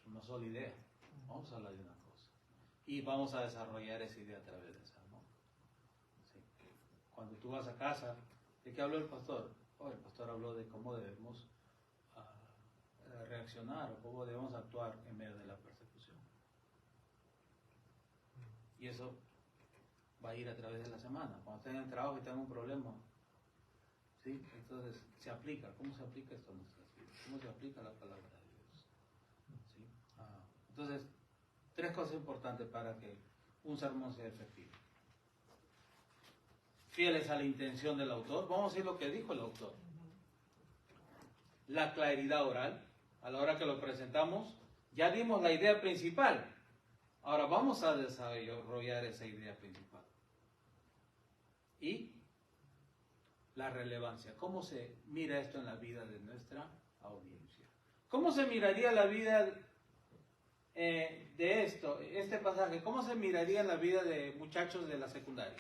Es una sola idea. Vamos a hablar de una cosa. Y vamos a desarrollar esa idea a través de esa, ¿no? Sí. Cuando tú vas a casa, ¿de qué habló el pastor? El pastor habló de cómo debemos reaccionar o cómo debemos actuar en medio de la persecución. Y eso va a ir a través de la semana. Cuando estén en el trabajo y tengan un problema, ¿sí? Entonces se aplica. ¿Cómo se aplica esto a nuestras vidas? ¿Cómo se aplica la palabra de Dios? ¿Sí? Entonces, 3 cosas importantes para que un sermón sea efectivo. Fieles a la intención del autor. Vamos a decir lo que dijo el autor. La claridad oral. A la hora que lo presentamos, ya dimos la idea principal. Ahora vamos a desarrollar esa idea principal. Y la relevancia. ¿Cómo se mira esto en la vida de nuestra audiencia? ¿Cómo se miraría la vida de este pasaje? ¿Cómo se miraría en la vida de muchachos de la secundaria?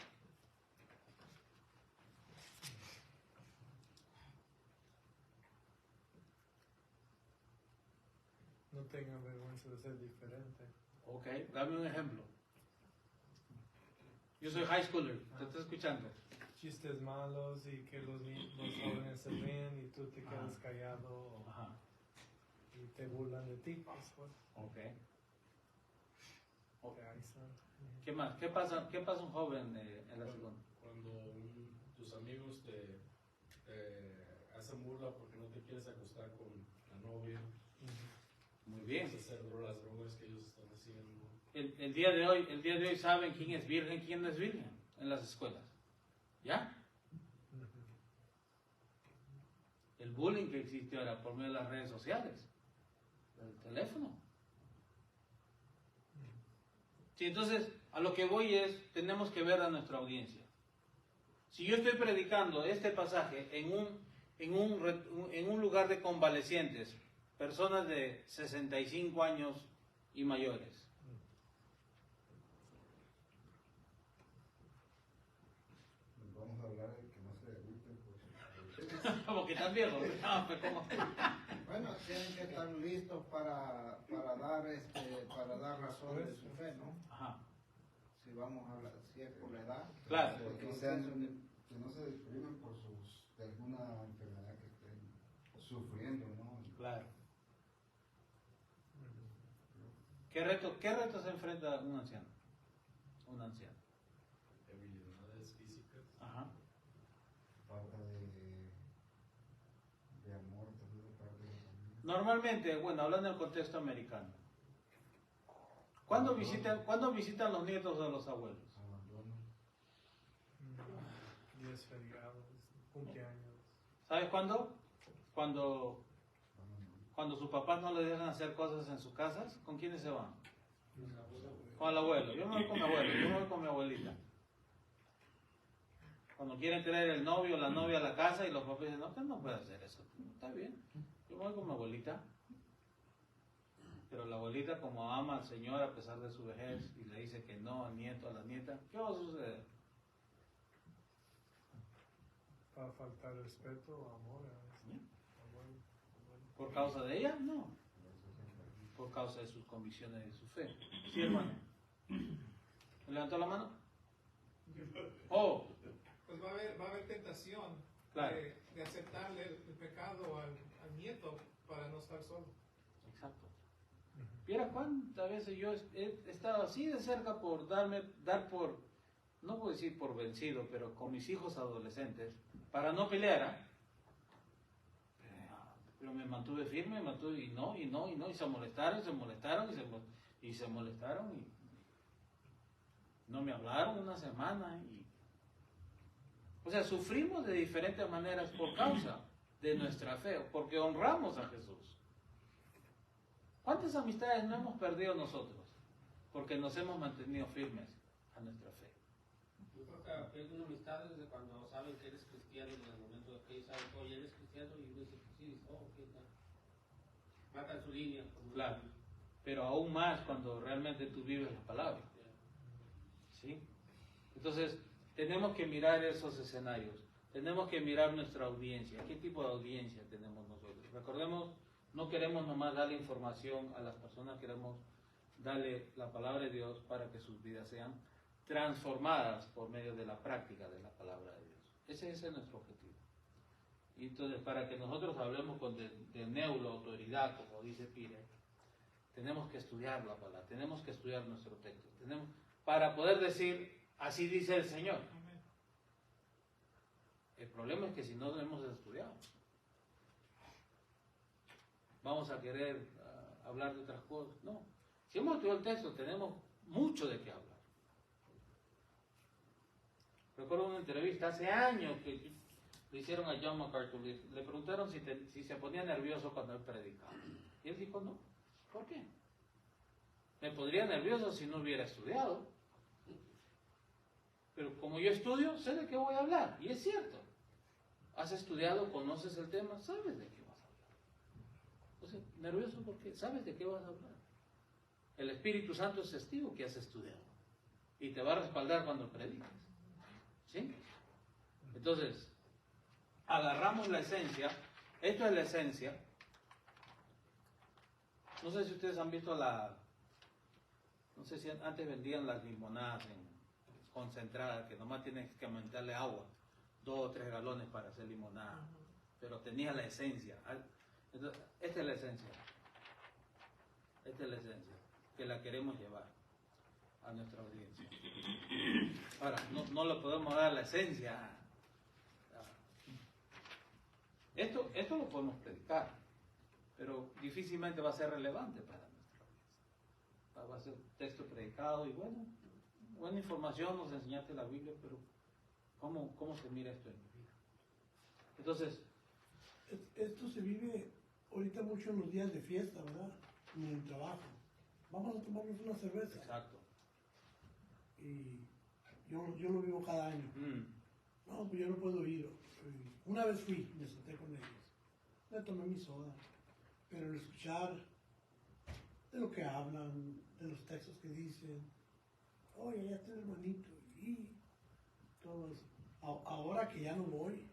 No tengan vergüenza de ser diferente. Ok, dame un ejemplo. Yo soy high schooler, te estoy escuchando. Chistes malos y que los jóvenes se ríen y tú te quedas callado y te burlan de ti. Ok. Ahí está. ¿Qué más? ¿Qué pasa un joven en la segunda? Cuando tus amigos te hacen burla porque no te quieres acostar con la novia. Muy bien. Hacer las drogas que ellos están haciendo. El día de hoy saben quién es virgen, quién no es virgen en las escuelas. ¿Ya? El bullying que existe ahora por medio de las redes sociales, del teléfono. Sí, entonces, a lo que voy es, tenemos que ver a nuestra audiencia. Si yo estoy predicando este pasaje en un lugar de convalecientes, personas de 65 años y mayores, Vamos a hablar de que no se agüiten pues. porque están viejos. No, pues, ¿cómo? Bueno, tienen que estar listos para dar razón de su fe, ¿no? Ajá. Si vamos a hablar, si es por la edad. Claro. Que no se deprimen por de alguna enfermedad que estén sufriendo, ¿no? Claro. ¿Qué retos se enfrenta un anciano? Un anciano. Debilidades físicas. Ajá. Falta de amor también de parte de la familia. Normalmente, bueno, hablando del contexto americano, ¿cuándo visitan los nietos a los abuelos? Abandono. Días feriados, cumpleaños. ¿Sabes cuándo? Cuando sus papás no le dejan hacer cosas en sus casas, ¿con quiénes se van? Con el abuelo. Yo me voy con mi abuelo, yo me voy con mi abuelita. Cuando quieren traer el novio o la novia a la casa y los papás dicen, no, usted no puede hacer eso. Está bien, yo me voy con mi abuelita. Pero la abuelita, como ama al Señor a pesar de su vejez y le dice que no al nieto, a la nieta, ¿qué va a suceder? Va a faltar respeto o amor a este abuelo. ¿Por causa de ella? No. Por causa de sus convicciones y de su fe. Sí, hermano. ¿Me levantó la mano? Oh, Pues va a haber tentación claro. de aceptarle el pecado al nieto para no estar solo. Exacto. Viera cuántas veces yo he estado así de cerca por dar por, no puedo decir por vencido, pero con mis hijos adolescentes, para no pelear, pero me mantuve firme, y se molestaron, y no me hablaron una semana, o sea, sufrimos de diferentes maneras por causa de nuestra fe, porque honramos a Jesús. ¿Cuántas amistades no hemos perdido nosotros? Porque nos hemos mantenido firmes a nuestra fe. Yo creo que pierden amistades desde cuando saben que eres cristiano, en el momento de que ellos saben, oye, eres cristiano, y uno dice, sí, ok, está. Matan su línea. Claro. pero aún más cuando realmente tú vives la palabra. ¿Sí? Entonces, tenemos que mirar esos escenarios, tenemos que mirar nuestra audiencia, qué tipo de audiencia tenemos nosotros. Recordemos, no queremos nomás darle información a las personas, queremos darle la palabra de Dios para que sus vidas sean transformadas por medio de la práctica de la palabra de Dios. Ese es nuestro objetivo. Y entonces, para que nosotros hablemos con de neulo autoridad, como dice Pire, tenemos que estudiar la palabra, tenemos que estudiar nuestro texto, para poder decir, así dice el Señor. El problema es que si no lo hemos estudiado, vamos a querer hablar de otras cosas. No, si hemos estudiado el texto, tenemos mucho de qué hablar. Recuerdo una entrevista hace años que le hicieron a John MacArthur, le preguntaron si se ponía nervioso cuando él predicaba. Y él dijo, no. ¿Por qué? Me pondría nervioso si no hubiera estudiado. Pero como yo estudio, sé de qué voy a hablar. Y es cierto. Has estudiado, conoces el tema, sabes de qué vas a hablar. Entonces, nervioso porque sabes de qué vas a hablar. El Espíritu Santo es testigo que has estudiado. Y te va a respaldar cuando prediques. ¿Sí? Entonces, agarramos la esencia. Esto es la esencia. No sé si ustedes han visto no sé si antes vendían las limonadas concentradas, que nomás tienes que aumentarle agua, 2 o 3 galones para hacer limonada, pero tenía la esencia. Entonces, esta es la esencia. Esta es la esencia, que la queremos llevar a nuestra audiencia. Ahora, no le podemos dar la esencia. Esto lo podemos predicar, pero difícilmente va a ser relevante para nuestra audiencia. Va a ser texto predicado y bueno, buena información, nos enseñaste la Biblia, pero ¿cómo se mira esto en mi vida? Entonces, esto se vive ahorita mucho en los días de fiesta, ¿verdad? En el trabajo. Vamos a tomarnos una cerveza. Exacto. Y yo lo vivo cada año. No, pues yo no puedo ir. Una vez fui, me senté con ellos. Me tomé mi soda. Pero el escuchar de lo que hablan, de los textos que dicen, oye, ya está el hermanito, y todo eso. Ahora que ya no voy,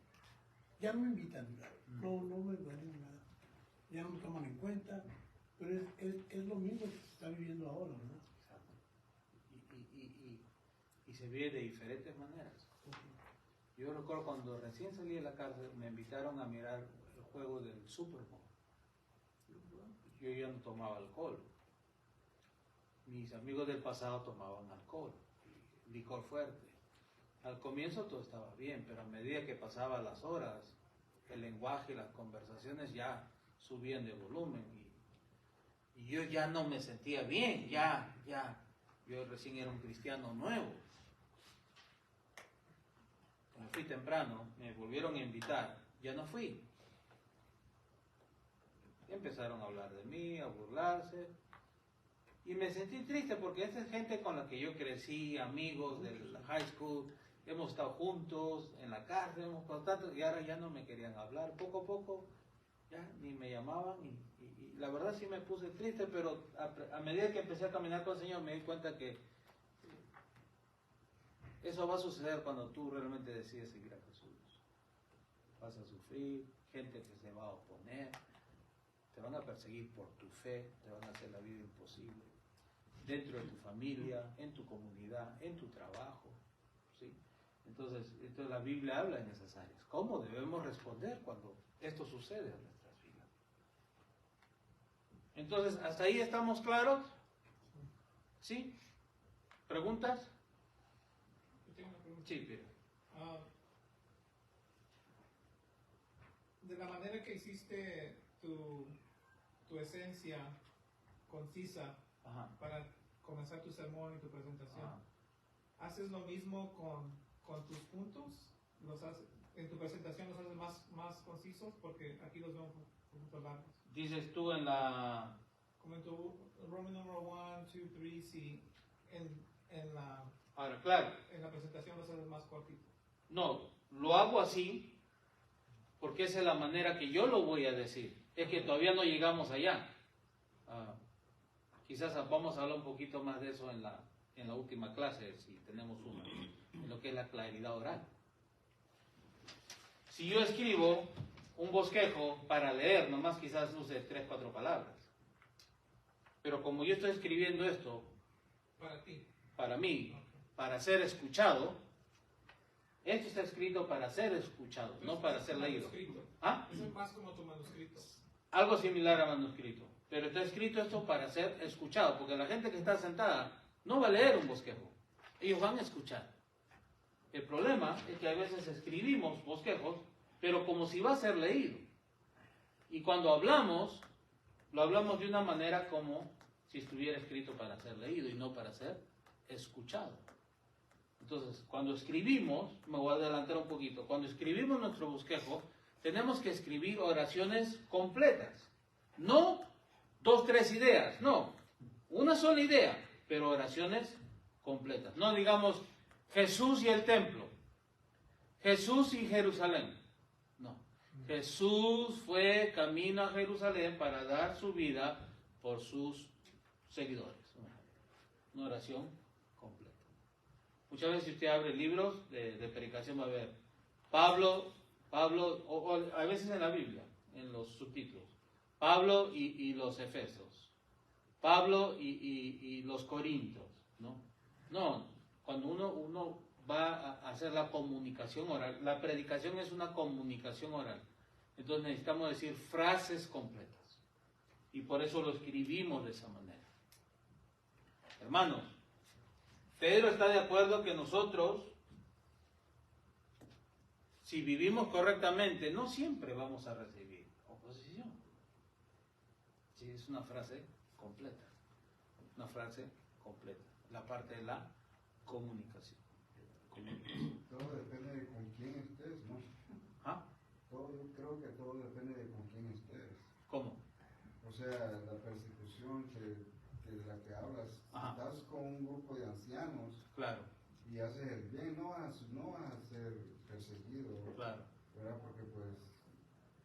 ya no me invitan, no me duelen nada. Ya no me toman en cuenta, pero es lo mismo que se está viviendo ahora, ¿verdad? Exacto. Y se vive de diferentes maneras. Yo recuerdo cuando recién salí de la cárcel, me invitaron a mirar el juego del Super Bowl. Yo ya no tomaba alcohol. Mis amigos del pasado tomaban alcohol, licor fuerte. Al comienzo todo estaba bien, pero a medida que pasaban las horas, el lenguaje y las conversaciones ya subían de volumen. Y yo ya no me sentía bien, ya. Yo recién era un cristiano nuevo. Me fui temprano, me volvieron a invitar, ya no fui. Y empezaron a hablar de mí, a burlarse. Y me sentí triste porque esa es gente con la que yo crecí, amigos del high school, hemos estado juntos en la cárcel, hemos pasado tanto, y ahora ya no me querían hablar. Poco a poco ya ni me llamaban y la verdad sí me puse triste, pero a medida que empecé a caminar con el Señor me di cuenta que eso va a suceder cuando tú realmente decides seguir a Jesús. Vas a sufrir, gente que se va a oponer, te van a perseguir por tu fe, te van a hacer la vida imposible, dentro de tu familia, en tu comunidad, en tu trabajo, ¿sí? Entonces la Biblia habla en esas áreas. ¿Cómo debemos responder cuando esto sucede en nuestras vidas? Entonces, ¿hasta ahí estamos claros? ¿Sí? ¿Preguntas? Tengo una pregunta. Sí, Pedro. De la manera que hiciste tu esencia concisa para comenzar tu sermón y tu presentación, ¿haces lo mismo con tus puntos? ¿En tu presentación los haces más concisos? Porque aquí los veo un poquito largos. Dices tú en la... Como en tu Roman número 1, 2, 3, sí, en la... Ahora, claro. En la presentación los haces más cortitos. No, lo hago así porque esa es la manera que yo lo voy a decir. Es que todavía no llegamos allá. Quizás vamos a hablar un poquito más de eso en la última clase, si tenemos una, en lo que es la claridad oral. Si yo escribo un bosquejo para leer, nomás quizás use 3, 4 palabras. Pero como yo estoy escribiendo esto Para ti. para mí, para ser escuchado, esto está escrito para ser escuchado, no para ser leído. ¿Ah? Es más como tu manuscrito. Algo similar a manuscrito. Pero está escrito esto para ser escuchado, porque la gente que está sentada no va a leer un bosquejo. Ellos van a escuchar. El problema es que a veces escribimos bosquejos, pero como si va a ser leído. Y cuando hablamos, lo hablamos de una manera como si estuviera escrito para ser leído y no para ser escuchado. Entonces, cuando escribimos, me voy a adelantar un poquito, cuando escribimos nuestro bosquejo, tenemos que escribir oraciones completas. No 2, 3 ideas, no. Una sola idea, pero oraciones completas. No digamos Jesús y el templo, Jesús y Jerusalén. No. Jesús fue camino a Jerusalén para dar su vida por sus seguidores. Una oración completa. Muchas veces si usted abre libros de predicación va a ver Pablo, o a veces en la Biblia, en los subtítulos, Pablo y los Efesios, Pablo y los Corintios, ¿no? No, cuando uno va a hacer la comunicación oral, la predicación es una comunicación oral, entonces necesitamos decir frases completas, y por eso lo escribimos de esa manera. Hermanos, Pedro está de acuerdo que nosotros, si vivimos correctamente, no siempre vamos a recibir oposición. Sí, es una frase completa. Una frase completa. La parte de la comunicación. Todo depende de con quién estés, ¿no? ¿Ah? Yo creo que todo depende de con quién estés. ¿Cómo? O sea, la persecución de la que hablas, Ajá. estás con un grupo de ancianos Claro, y haces el bien, no vas a ser perseguido, claro. ¿verdad? Porque pues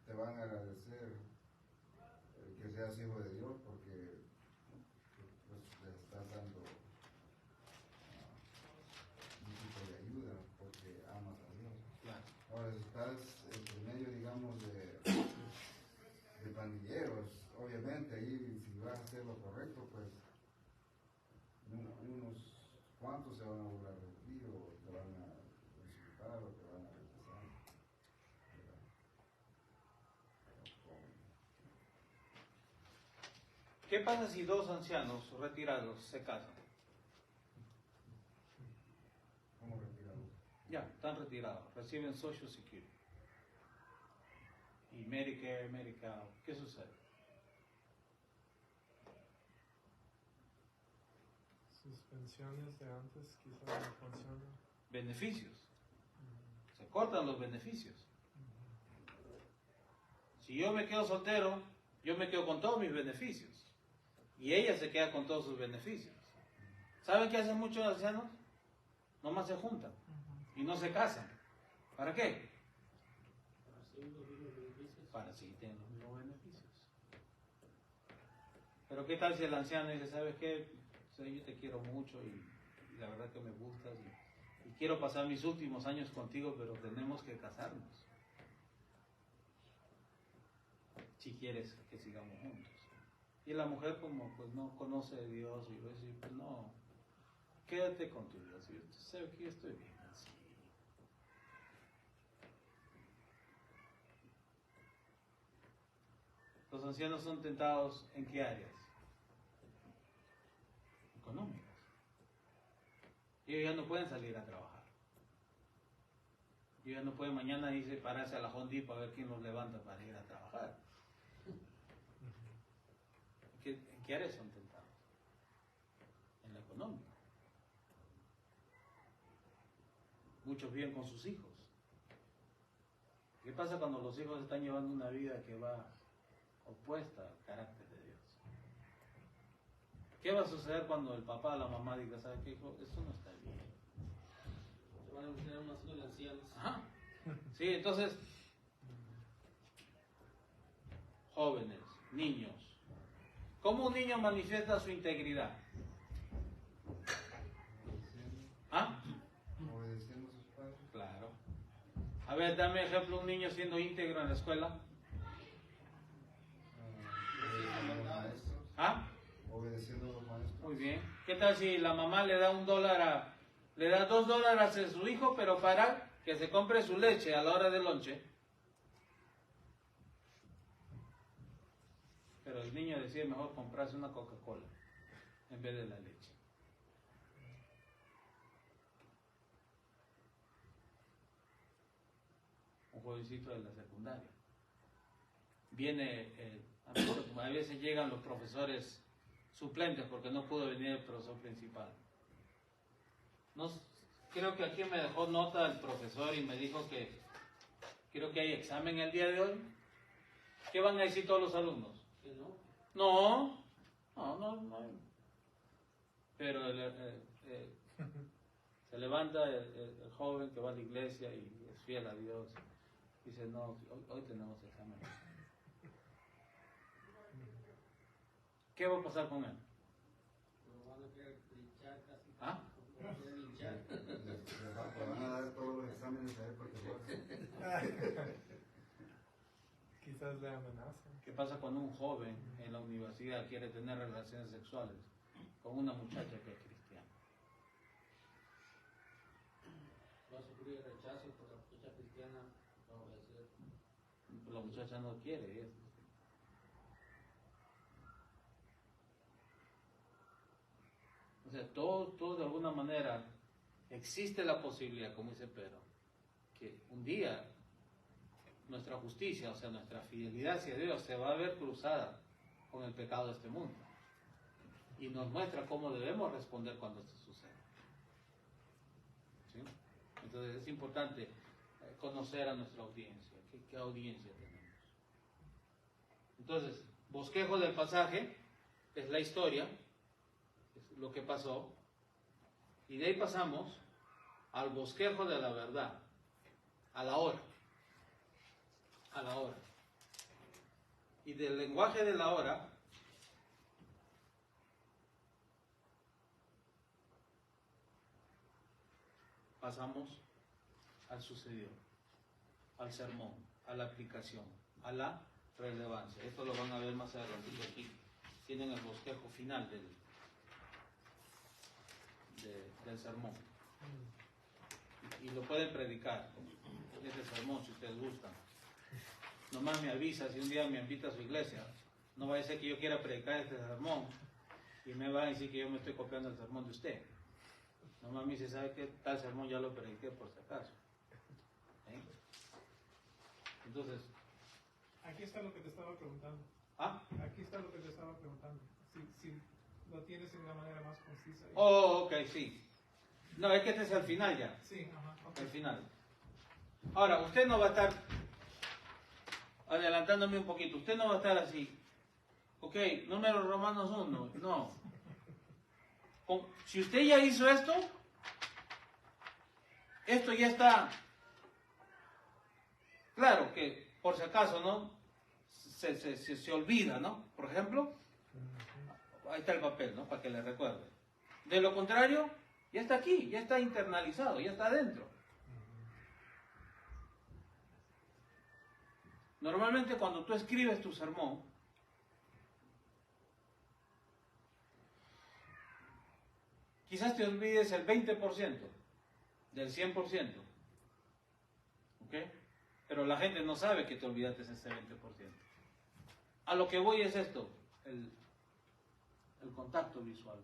te van a agradecer que seas hijo de Dios porque pues le estás dando un tipo de ayuda porque amas a Dios. Claro. Ahora, si estás en medio, digamos, de pandilleros, obviamente, ahí si vas a hacer lo correcto, pues unos cuantos se van a burlar de ti o te van a insultar o te van a rechazar. ¿Qué pasa si 2 ancianos retirados se casan? ¿Cómo retirarlo? Ya, están retirados, reciben Social Security. Y Medicare, Medicaid, ¿qué sucede? Sus pensiones de antes quizás no funcionan. Beneficios. Se cortan los beneficios. Si yo me quedo soltero, yo me quedo con todos mis beneficios. Y ella se queda con todos sus beneficios. ¿Saben qué hacen muchos ancianos? Nomás se juntan y no se casan. ¿Para qué? Para seguir teniendo los mismos beneficios. Pero ¿qué tal si el anciano dice, ¿sabes qué? Yo te quiero mucho y la verdad que me gustas y quiero pasar mis últimos años contigo, pero tenemos que casarnos. Si quieres que sigamos juntos. Y la mujer como pues no conoce a Dios y va a decir, pues no, quédate con tu Dios. Y usted sabe que yo estoy bien así. Los ancianos son tentados ¿en qué áreas? Económicas. Ellos ya no pueden salir a trabajar. Ellos ya no pueden mañana irse pararse a la Home Depot para ver quién los levanta para ir a trabajar. ¿En qué áreas son tentados? En la económica. Muchos viven con sus hijos. ¿Qué pasa cuando los hijos están llevando una vida que va opuesta al carácter de Dios? ¿Qué va a suceder cuando el papá o la mamá diga, ¿sabes qué, hijo? Esto no está bien. Se van a meter unos de ancianos. Ajá. Sí, entonces, jóvenes, niños, ¿Cómo un niño manifiesta su integridad? ¿Ah? Obedeciendo a sus padres. Claro. A ver, dame ejemplo, un niño siendo íntegro en la escuela. Obedeciendo a los maestros. ¿Ah? Obedeciendo a los maestros. Muy bien. ¿Qué tal si la mamá le da le da $2 a su hijo, pero para que se compre su leche a la hora del lonche? Pero el niño decide mejor comprarse una Coca-Cola en vez de la leche. Un jovencito de la secundaria. Viene, a veces llegan los profesores suplentes porque no pudo venir el profesor principal. Creo que aquí me dejó nota el profesor y me dijo que creo que hay examen el día de hoy. ¿Qué van a decir todos los alumnos? ¿Que no? No. Pero se levanta el joven que va a la iglesia y es fiel a Dios. Dice, no, hoy tenemos examen. ¿Qué va a pasar con él? Lo van a querer linchar casi. ¿Ah? Lo van a querer linchar. Le van a dar todos los exámenes a él porque Quizás le amenazan. ¿Qué pasa cuando un joven en la universidad quiere tener relaciones sexuales con una muchacha que es cristiana? Va a sufrir rechazo por la muchacha cristiana. Va a obedecer. La muchacha no quiere eso. O sea, todo de alguna manera existe la posibilidad, como dice Pedro, que un día nuestra justicia, o sea, nuestra fidelidad hacia Dios se va a ver cruzada con el pecado de este mundo. Y nos muestra cómo debemos responder cuando esto sucede. ¿Sí? Entonces es importante conocer a nuestra audiencia. ¿Qué audiencia tenemos? Entonces, bosquejo del pasaje es la historia, es lo que pasó. Y de ahí pasamos al bosquejo de la verdad, a la hora. A la hora. Y del lenguaje de la hora pasamos al sucedido, al sermón, a la aplicación, a la relevancia. Esto lo van a ver más adelante aquí. Tienen el bosquejo final del sermón. Y lo pueden predicar, ese sermón, si ustedes gustan. Nomás me avisa si un día me invita a su iglesia. No vaya a ser que yo quiera predicar este sermón y me va a decir que yo me estoy copiando el sermón de usted. Nomás me dice, ¿sabe qué? Tal sermón ya lo prediqué por si acaso. ¿Eh? Entonces... Aquí está lo que te estaba preguntando. ¿Ah? Aquí está lo que te estaba preguntando. Si lo tienes de una manera más concisa. Oh, ok, sí. No, es que este es el final ya. Sí, ajá. Okay. El final. Ahora, usted no va a estar... Adelantándome un poquito, usted no va a estar así. Ok, número Romanos 1. No. Si usted ya hizo esto ya está. Claro que, por si acaso, ¿no? Se olvida, ¿no? Por ejemplo, ahí está el papel, ¿no? Para que le recuerde. De lo contrario, ya está aquí, ya está internalizado, ya está adentro. Normalmente cuando tú escribes tu sermón, quizás te olvides el 20% del 100%. ¿Ok? Pero la gente no sabe que te olvidaste ese 20%. A lo que voy es esto, el contacto visual.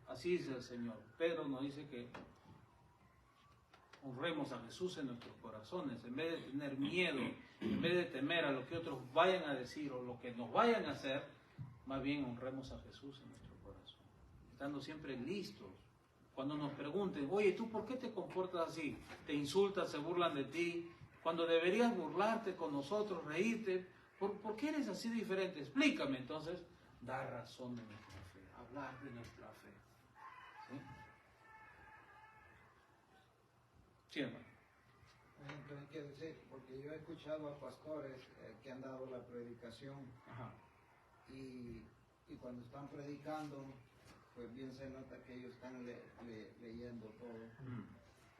Así dice el Señor. Pedro nos dice que honremos a Jesús en nuestros corazones, en vez de tener miedo, en vez de temer a lo que otros vayan a decir o lo que nos vayan a hacer, más bien honremos a Jesús en nuestro corazón, estando siempre listos. Cuando nos pregunten, oye, ¿tú por qué te comportas así? Te insultan, se burlan de ti, cuando deberías burlarte con nosotros, reírte. ¿Por qué eres así diferente? Explícame. Entonces, dar razón de nuestra fe, hablar de nuestra fe. ¿Sí? Sí, hermano. Por ejemplo, hay que decir, porque yo he escuchado a pastores que han dado la predicación Ajá. y y cuando están predicando, pues bien se nota que ellos están leyendo todo.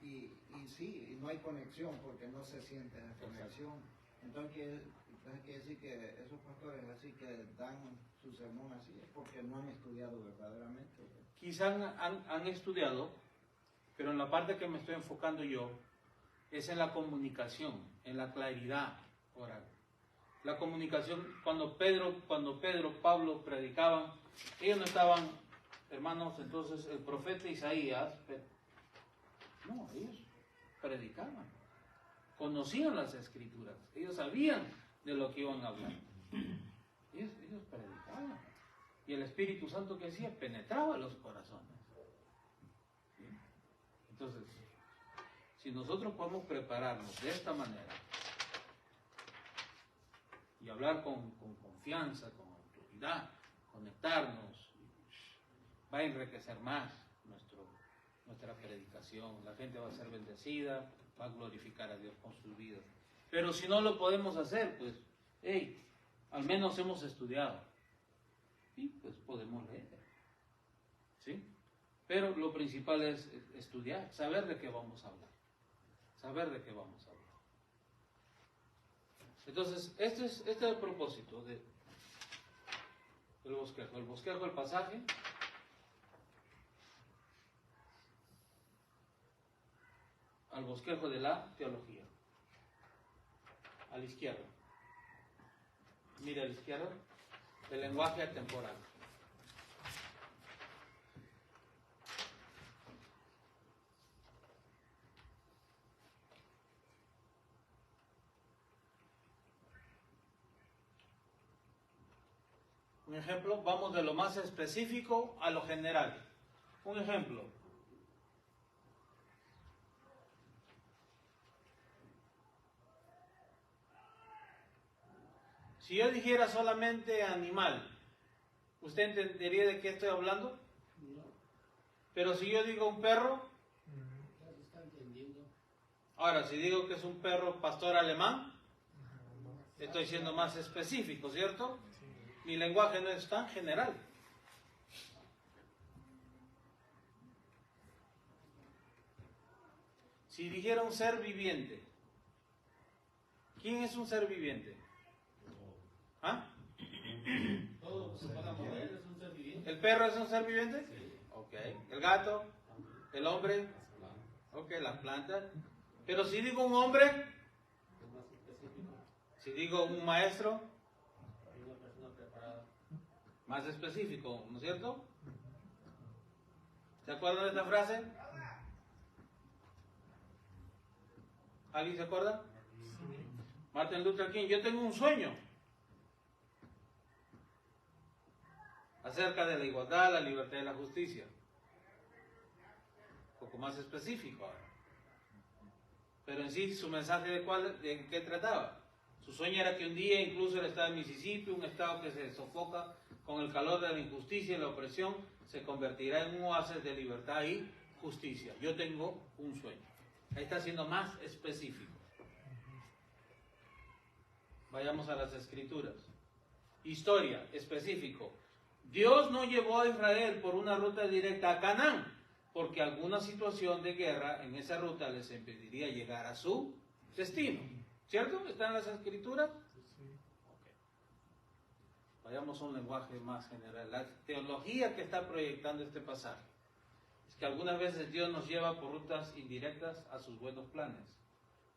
Y sí, no hay conexión porque no se siente la conexión. Entonces quiere decir que esos pastores así que dan su sermón así es porque no han estudiado verdaderamente. Quizás han estudiado, pero en la parte que me estoy enfocando yo es en la comunicación, en la claridad oral. La comunicación, cuando Pedro, Pablo predicaban, ellos no estaban, hermanos, entonces el profeta Isaías, no, ellos predicaban, conocían las escrituras, ellos sabían de lo que iban a hablar, ellos predicaban, y el Espíritu Santo que hacía penetraba los corazones. ¿Sí? Entonces, si nosotros podemos prepararnos de esta manera y hablar con confianza, con autoridad, conectarnos, va a enriquecer más nuestra predicación. La gente va a ser bendecida, va a glorificar a Dios con sus vidas. Pero si no lo podemos hacer, pues, al menos hemos estudiado y pues podemos leer. ¿Sí? Pero lo principal es estudiar, saber de qué vamos a hablar. Saber de qué vamos a hablar. Entonces, este es el propósito del bosquejo. El bosquejo, el pasaje. Al bosquejo de la teología. A la izquierda. Mira a la izquierda. El lenguaje atemporal. Un ejemplo, vamos de lo más específico a lo general. Un ejemplo. Si yo dijera solamente animal, ¿usted entendería de qué estoy hablando? Pero si yo digo un perro, ahora si digo que es un perro pastor alemán, estoy siendo más específico, ¿cierto? Mi lenguaje no es tan general. Si dijera un ser viviente, ¿quién es un ser viviente? ¿Ah? Todo lo que se pueda mover es un ser viviente. ¿El perro es un ser viviente? Sí. Ok. ¿El gato? ¿El hombre? Ok, las plantas. Pero si digo un hombre, Es más específico. si digo un maestro, Hay una persona preparada. más específico, ¿no es cierto? ¿Se acuerdan de esta frase? ¿Alguien se acuerda? Martin Luther King, yo tengo un sueño acerca de la igualdad, la libertad y la justicia. Un poco más específico ahora. Pero en sí, su mensaje de qué trataba. Su sueño era que un día incluso el estado de Mississippi, un estado que se sofoca con el calor de la injusticia y la opresión, se convertirá en un oasis de libertad y justicia. Yo tengo un sueño. Ahí está siendo más específico. Vayamos a las escrituras. Historia, específico. Dios no llevó a Israel por una ruta directa a Canaán, porque alguna situación de guerra en esa ruta les impediría llegar a su destino. ¿Cierto? ¿Están las escrituras? Okay. Vayamos a un lenguaje más general. La teología que está proyectando este pasaje es que algunas veces Dios nos lleva por rutas indirectas a sus buenos planes,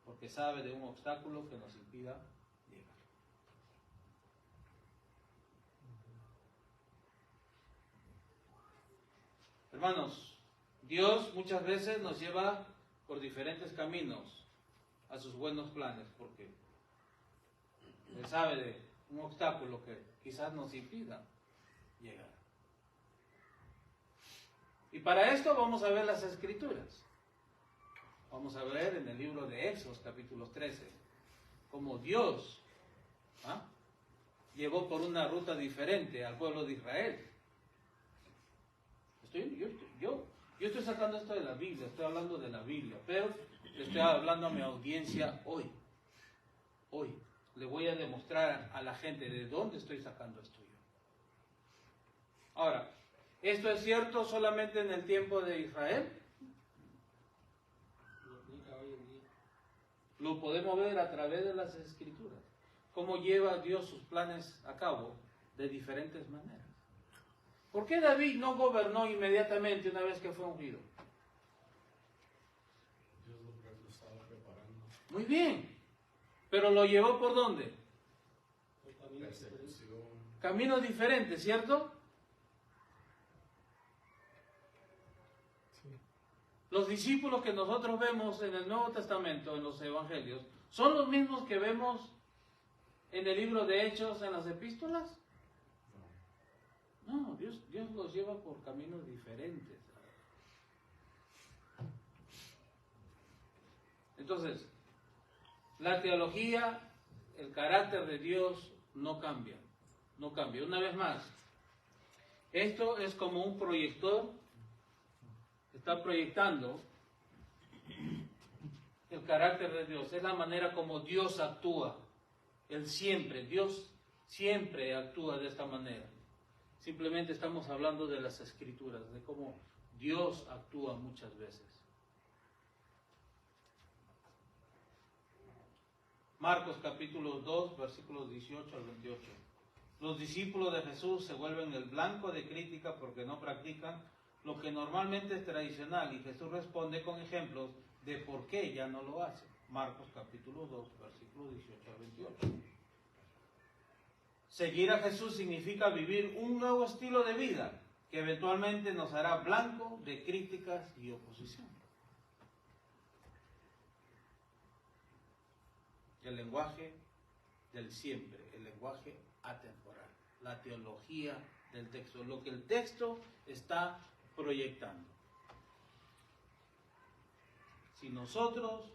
porque sabe de un obstáculo que nos impida llegar. Hermanos, Dios muchas veces nos lleva por diferentes caminos a sus buenos planes, porque Él sabe de un obstáculo que quizás nos impida llegar. Y para esto vamos a ver las escrituras. Vamos a ver en el libro de Éxodo, capítulo 13, cómo Dios llevó por una ruta diferente al pueblo de Israel. Yo estoy sacando esto de la Biblia, estoy hablando de la Biblia, pero le estoy hablando a mi audiencia hoy. Hoy le voy a demostrar a la gente de dónde estoy sacando esto yo. Ahora, ¿esto es cierto solamente en el tiempo de Israel? Lo podemos ver a través de las Escrituras. Cómo lleva Dios sus planes a cabo de diferentes maneras. ¿Por qué David no gobernó inmediatamente una vez que fue ungido? Dios lo estaba preparando. Muy bien. Pero lo llevó ¿por dónde? Persecución. Caminos diferentes, ¿cierto? Los discípulos que nosotros vemos en el Nuevo Testamento, en los Evangelios, ¿son los mismos que vemos en el libro de Hechos, en las epístolas? No, Dios los lleva por caminos diferentes. Entonces, la teología, el carácter de Dios no cambia, no cambia. Una vez más, esto es como un proyector. Está proyectando el carácter de Dios. Es la manera como Dios actúa. Dios siempre actúa de esta manera. Simplemente estamos hablando de las Escrituras, de cómo Dios actúa muchas veces. Marcos capítulo 2, versículos 18 al 28. Los discípulos de Jesús se vuelven el blanco de crítica porque no practican lo que normalmente es tradicional, y Jesús responde con ejemplos de por qué ya no lo hace. Marcos capítulo 2, versículos 18 al 28. Seguir a Jesús significa vivir un nuevo estilo de vida que eventualmente nos hará blanco de críticas y oposición. El lenguaje del siempre, el lenguaje atemporal, la teología del texto, lo que el texto está proyectando. Si nosotros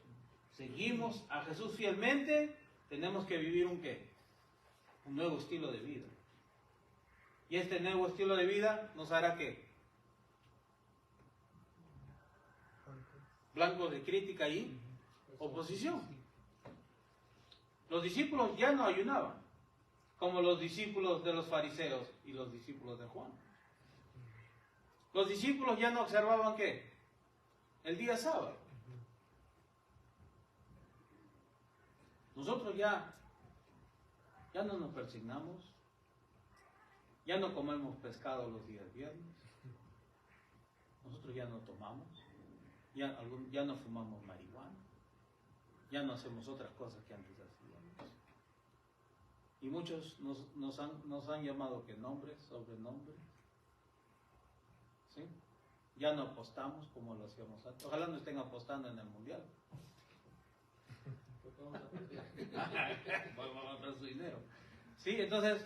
seguimos a Jesús fielmente, tenemos que vivir ¿un qué? Un nuevo estilo de vida. Y este nuevo estilo de vida nos hará ¿qué? Blancos de crítica y oposición. Los discípulos ya no ayunaban, como los discípulos de los fariseos y los discípulos de Juan. Los discípulos ya no observaban ¿qué? El día sábado. Nosotros ya no nos persignamos, ya no comemos pescado los días viernes, nosotros ya no tomamos, ya no fumamos marihuana, ya no hacemos otras cosas que antes hacíamos. Y muchos nos han llamado ¿qué? Nombres, sobrenombres. ¿Sí? Ya no apostamos como lo hacíamos antes. Ojalá no estén apostando en el mundial. Vamos a matar su dinero. Sí, entonces,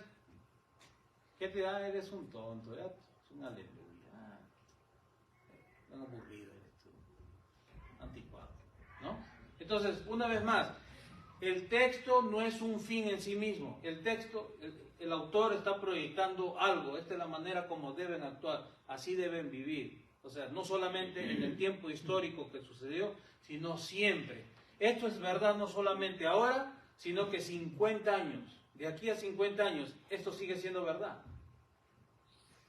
¿qué te da? Eres un tonto, ¿ya? Es un aleluya. Un aburrido eres tú. Anticuado, ¿no? Entonces, una vez más, el texto no es un fin en sí mismo. El texto, el autor está proyectando algo. Esta es la manera como deben actuar. Así deben vivir. O sea, no solamente en el tiempo histórico que sucedió, sino siempre. Esto es verdad no solamente ahora, sino que 50 años, de aquí a 50 años, esto sigue siendo verdad.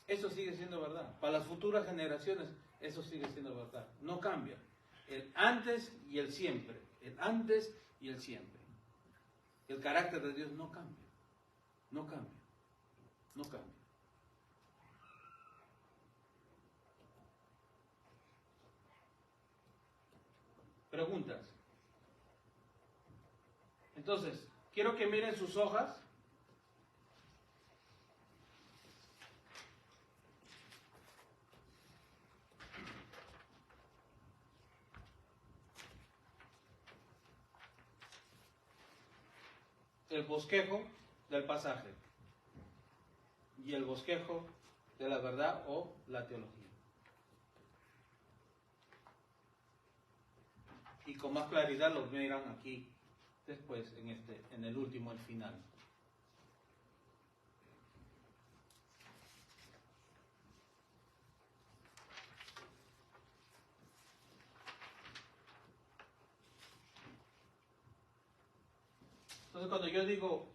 Esto sigue siendo verdad. Para las futuras generaciones, eso sigue siendo verdad. No cambia. El antes y el siempre. El antes y el siempre. El carácter de Dios no cambia. No cambia. No cambia. Preguntas. Entonces, quiero que miren sus hojas. El bosquejo del pasaje y el bosquejo de la verdad o la teología. Y con más claridad los miran aquí después en el último, el final. Entonces cuando yo digo,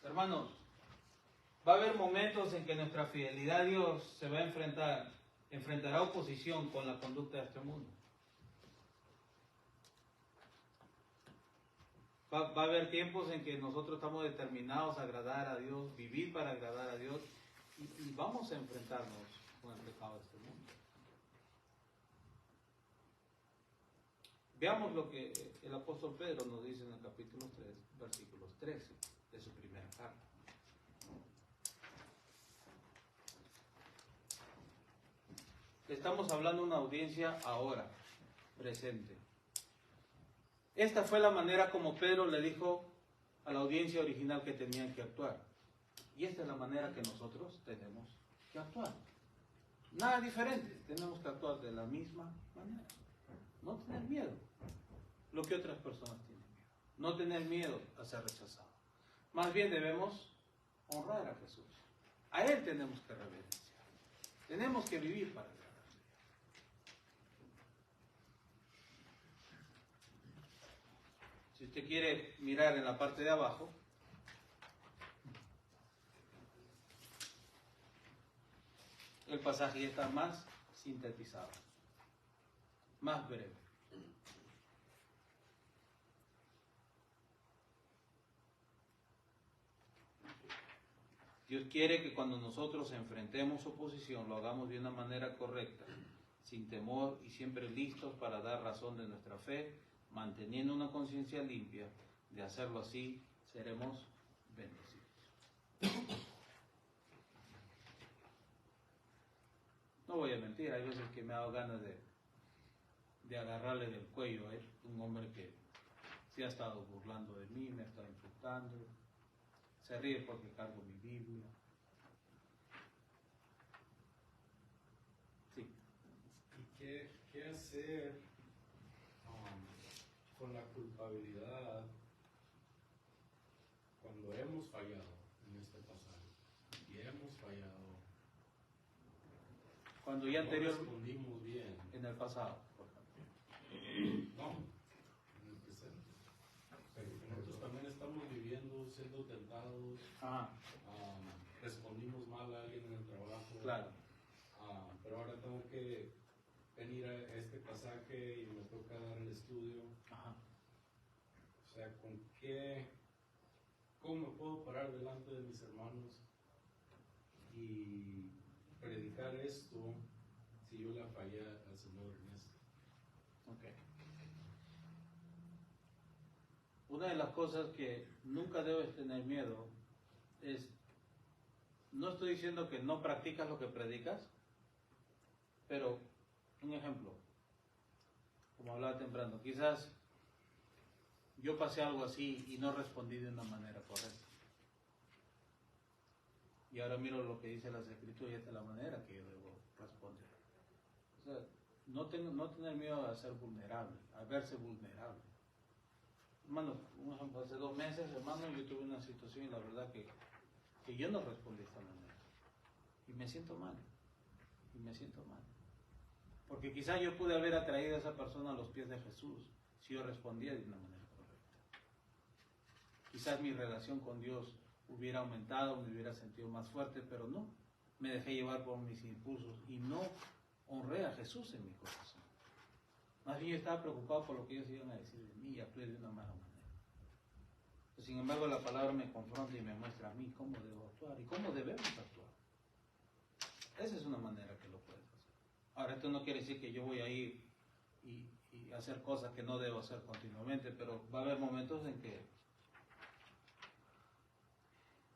hermanos, Va a haber momentos en que nuestra fidelidad a Dios se va a enfrentará oposición con la conducta de este mundo. Va a haber tiempos en que nosotros estamos determinados a agradar a Dios, vivir para agradar a Dios, y vamos a enfrentarnos con el pecado de este mundo. Veamos lo que el apóstol Pedro nos dice en el capítulo 3, versículos 13 de su primera carta. Estamos hablando de una audiencia ahora, presente. Esta fue la manera como Pedro le dijo a la audiencia original que tenían que actuar. Y esta es la manera que nosotros tenemos que actuar. Nada diferente, tenemos que actuar de la misma manera. No tener miedo, lo que otras personas tienen miedo. No tener miedo a ser rechazado. Más bien debemos honrar a Jesús. A Él tenemos que reverenciar. Tenemos que vivir para Él. Si usted quiere mirar en la parte de abajo, el pasaje ya está más sintetizado, más breve. Dios quiere que cuando nosotros enfrentemos oposición lo hagamos de una manera correcta, sin temor y siempre listos para dar razón de nuestra fe, manteniendo una conciencia limpia. De hacerlo así, seremos bendecidos. No voy a mentir, hay veces que me ha dado ganas de agarrarle del cuello a un hombre que se ha estado burlando de mí, me ha estado insultando, se ríe porque cargo mi Biblia. Sí. ¿Y qué hacer con la culpabilidad cuando hemos fallado en este pasaje? Y hemos fallado. Cuando ya no respondimos bien. En el pasado, por ejemplo. No, en el presente. Nosotros también estamos viviendo, siendo tentados. Respondimos mal a alguien en el trabajo. Claro. Pero ahora tengo que venir a este pasaje y me toca dar el estudio. Ajá. O sea, ¿cómo me puedo parar delante de mis hermanos y predicar esto si yo la fallé al Señor en esto? Okay. Una de las cosas que nunca debes tener miedo es, no estoy diciendo que no practicas lo que predicas, pero un ejemplo, como hablaba temprano, quizás yo pasé algo así y no respondí de una manera correcta. Y ahora miro lo que dice las Escrituras y esta es la manera que yo debo responder. O sea, no tener miedo a ser vulnerable, a verse vulnerable. Hermano, un ejemplo, hace 2 meses, hermano, yo tuve una situación y la verdad que yo no respondí de esta manera. Y me siento mal. Porque quizás yo pude haber atraído a esa persona a los pies de Jesús si yo respondía de una manera correcta. Quizás mi relación con Dios hubiera aumentado, me hubiera sentido más fuerte, pero no. Me dejé llevar por mis impulsos y no honré a Jesús en mi corazón. Más bien yo estaba preocupado por lo que ellos iban a decir de mí y actué de una mala manera. Sin embargo, la palabra me confronta y me muestra a mí cómo debo actuar y cómo debemos actuar. Esa es una manera que lo puedes hacer. Ahora, esto no quiere decir que yo voy a ir y hacer cosas que no debo hacer continuamente, pero va a haber momentos en que,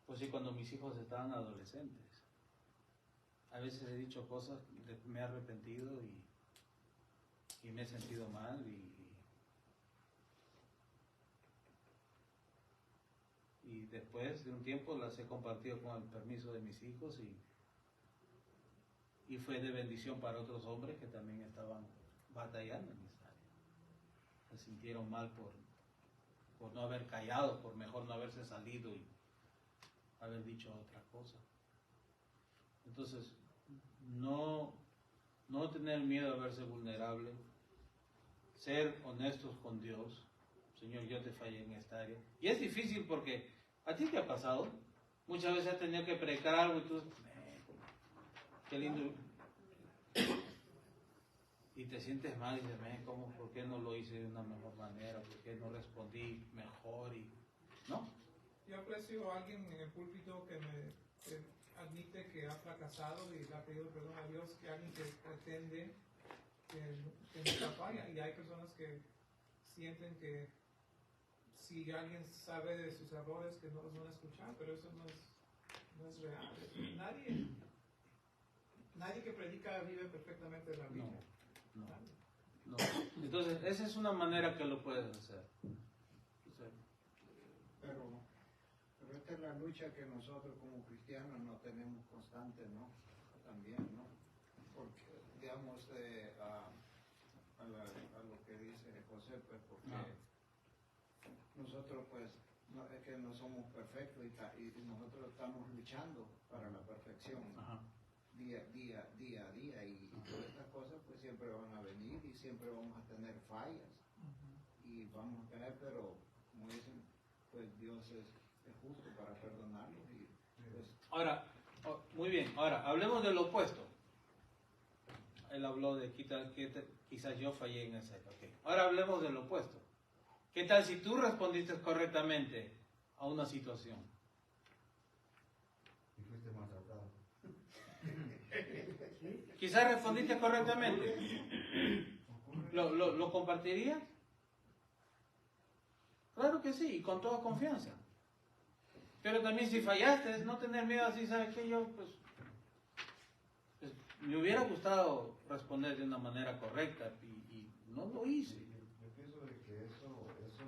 pues sí, cuando mis hijos estaban adolescentes, a veces he dicho cosas, me he arrepentido y me he sentido mal y después de un tiempo las he compartido con el permiso de mis hijos y fue de bendición para otros hombres que también estaban batallando en esa área. Se sintieron mal por no haber callado, por mejor no haberse salido y haber dicho otra cosa. Entonces, no tener miedo a verse vulnerable, ser honestos con Dios. Señor, yo te fallé en esta área. Y es difícil porque a ti te ha pasado Muchas veces has tenido que predicar algo y tú, qué lindo. Y te sientes mal y dices, ¿por qué no lo hice de una mejor manera? ¿Por qué no respondí mejor? ¿No? Yo aprecio a alguien en el púlpito que admite que ha fracasado y le ha pedido perdón a Dios, que alguien que pretende que nunca falla. Y hay personas que sienten que si alguien sabe de sus errores, que no los van a escuchar, pero eso no es real. Nadie que predica vive perfectamente la Biblia. No. Entonces, esa es una manera que lo puedes hacer. Pero esta es la lucha que nosotros como cristianos no tenemos constante, ¿no? También, ¿no? Porque, digamos, a lo que dice José, pues porque nosotros, pues, es que no somos perfectos y nosotros estamos luchando para la perfección. Ajá. Día a día y todas estas cosas pues siempre van a venir y siempre vamos a tener fallas y vamos a tener, pero como dicen, pues Dios es justo para perdonarlos y pues... Ahora, muy bien, ahora hablemos del opuesto. Él habló de quizás yo fallé en ese. Okay. Ahora hablemos del opuesto. ¿Qué tal si tú respondiste correctamente a una situación? Y fuiste maltratado. Quizás respondiste correctamente. ¿Lo compartirías? Claro que sí, con toda confianza. Pero también si fallaste, no tener miedo así, ¿sabes qué? Yo pues me hubiera gustado responder de una manera correcta y no lo hice. Yo pienso de que eso es yo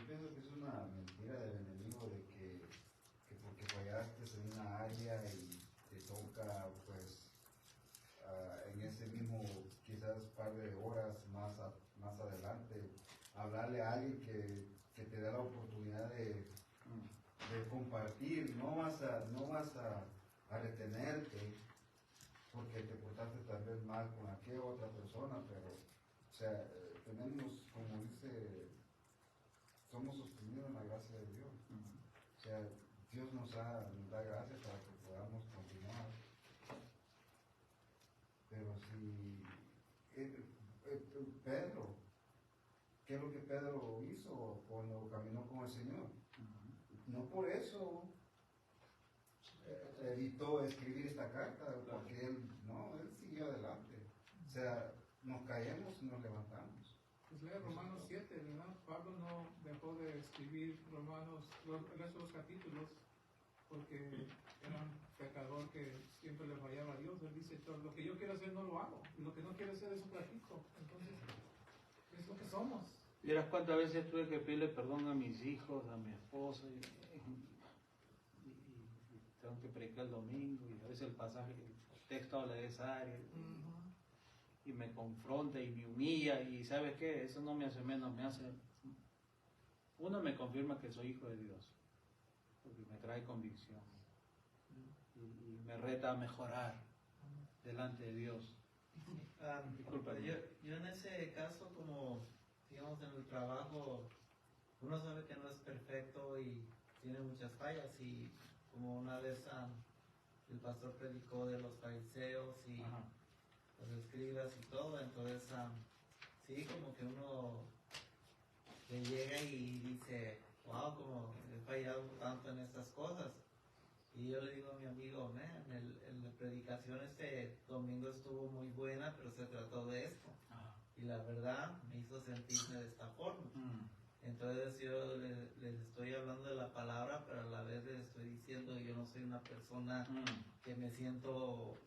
pienso que es una mentira del enemigo de que porque fallaste en una área y te toca pues en ese mismo quizás par de horas más adelante hablarle a alguien que te da la oportunidad de compartir, no vas a retenerte porque te portaste tal vez mal con aquella otra persona, pero o sea, tenemos, como dice, somos sostenidos en la gracia de Dios. O sea, Dios nos da gracia para que podamos continuar. Pero si Pedro, ¿qué es lo que Pedro hizo cuando caminó con el Señor? No por eso evitó escribir esta carta, porque él siguió adelante. O sea, nos caemos y nos levantamos. Pues lea Romanos 7, ¿verdad? Pablo no dejó de escribir el resto de los capítulos porque era un pecador que siempre le fallaba a Dios. Él dice, lo que yo quiero hacer no lo hago, y lo que no quiero hacer eso practico. Entonces, es lo que somos. Vieras cuántas veces tuve que pedirle perdón a mis hijos, a mi esposa, y tengo que predicar el domingo, y a veces el texto habla de esa área, y me confronta y me humilla, y ¿sabes qué? Eso no me hace menos, uno me confirma que soy hijo de Dios, porque me trae convicción, y me reta a mejorar delante de Dios. Disculpa, yo en ese caso, como digamos en el trabajo, uno sabe que no es perfecto y tiene muchas fallas, y como una vez el pastor predicó de los fariseos y los escribas y todo, entonces sí, como que uno le llega y dice, wow, como he fallado tanto en estas cosas. Y yo le digo a mi amigo, la predicación este domingo estuvo muy buena, pero se trató de esto. Y la verdad me hizo sentirme de esta forma. Entonces yo les estoy hablando de la palabra, pero a la vez les estoy diciendo que yo no soy una persona que me siento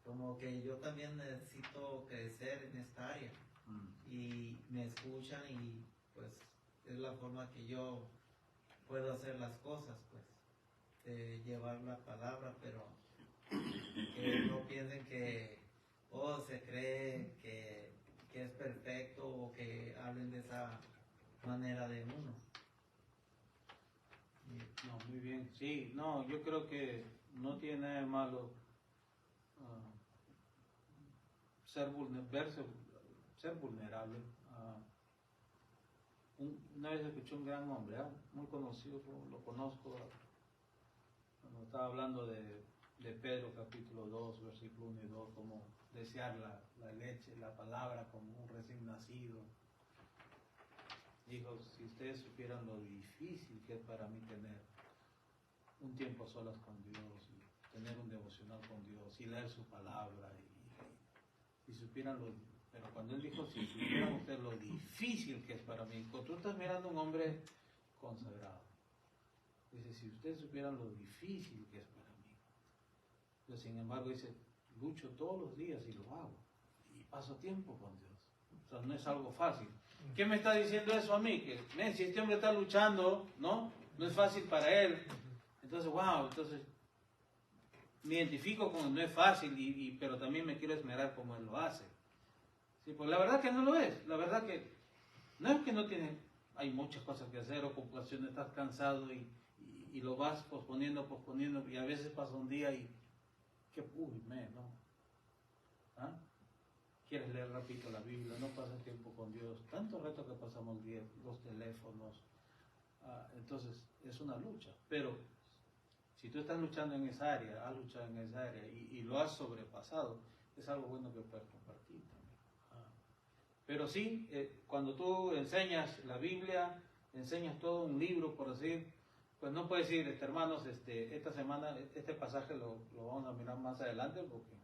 como que yo también necesito crecer en esta área. Y me escuchan y pues es la forma que yo puedo hacer las cosas, pues, de llevar la palabra, pero que no piensen que se cree que es perfecto o que hablen de esa manera de uno. No, muy bien. Sí, no, yo creo que no tiene nada de malo ser vulnerable. Una vez escuché un gran hombre, muy conocido, lo conozco, cuando estaba hablando de Pedro capítulo 2, versículo 1 y 2, como desear la leche, la palabra como un recién nacido. Dijo, si ustedes supieran lo difícil que es para mí tener un tiempo a solas con Dios, y tener un devocional con Dios, y leer su palabra, y supieran pero cuando él dijo, si supieran ustedes lo difícil que es para mí, cuando tú estás mirando a un hombre consagrado, dice, si ustedes supieran lo difícil que es para mí, pero sin embargo dice, lucho todos los días y lo hago, y paso tiempo con Dios, o sea, no es algo fácil. ¿Qué me está diciendo eso a mí? Que si este hombre está luchando, ¿no? No es fácil para él. Entonces, wow, entonces me identifico con no es fácil, pero también me quiero esmerar como él lo hace. Sí, pues la verdad que no lo es. La verdad que no es que no tiene, hay muchas cosas que hacer, ocupaciones, estás cansado y lo vas posponiendo, y a veces pasa un día y ¿no? ¿Ah? Quieres leer rápido la Biblia, no pasas tiempo con Dios, tanto reto que pasamos los teléfonos, entonces es una lucha, pero si tú estás luchando en esa área, has luchado en esa área y lo has sobrepasado, es algo bueno que puedes compartir también. Pero sí, cuando tú enseñas la Biblia, enseñas todo un libro, por decir, pues no puedes decir, hermanos, esta semana, este pasaje lo vamos a mirar más adelante, porque,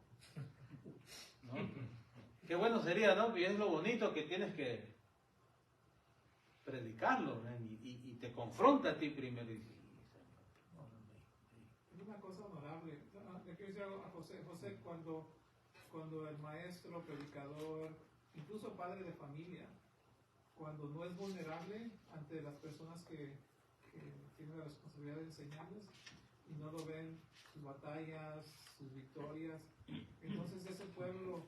¿no? Qué bueno sería, ¿no? Y es lo bonito que tienes que predicarlo, ¿no? Y te confronta a ti primero. Es una cosa honorable. Le quiero decir algo a José. José, cuando el maestro, predicador, incluso padre de familia, cuando no es vulnerable ante las personas que tienen la responsabilidad de enseñarles y no lo ven, sus batallas, sus victorias, entonces ese pueblo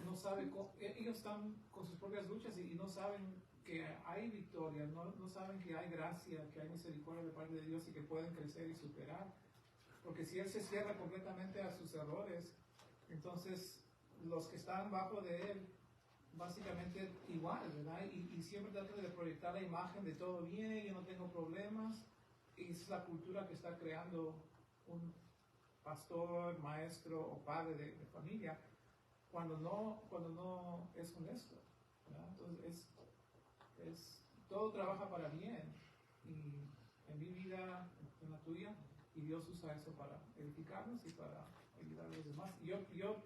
no sabe ellos están con sus propias luchas y no saben que hay victoria, no saben que hay gracia, que hay misericordia de parte de Dios y que pueden crecer y superar, porque si él se cierra completamente a sus errores, entonces los que están bajo de él básicamente igual, ¿verdad? Y siempre tratan de proyectar la imagen de todo bien, yo no tengo problemas, y es la cultura que está creando un pastor, maestro o padre de familia, cuando no es honesto, ¿verdad? Entonces todo trabaja para bien, y en mi vida, en la tuya, y Dios usa eso para edificarnos y para ayudar a los demás. Y yo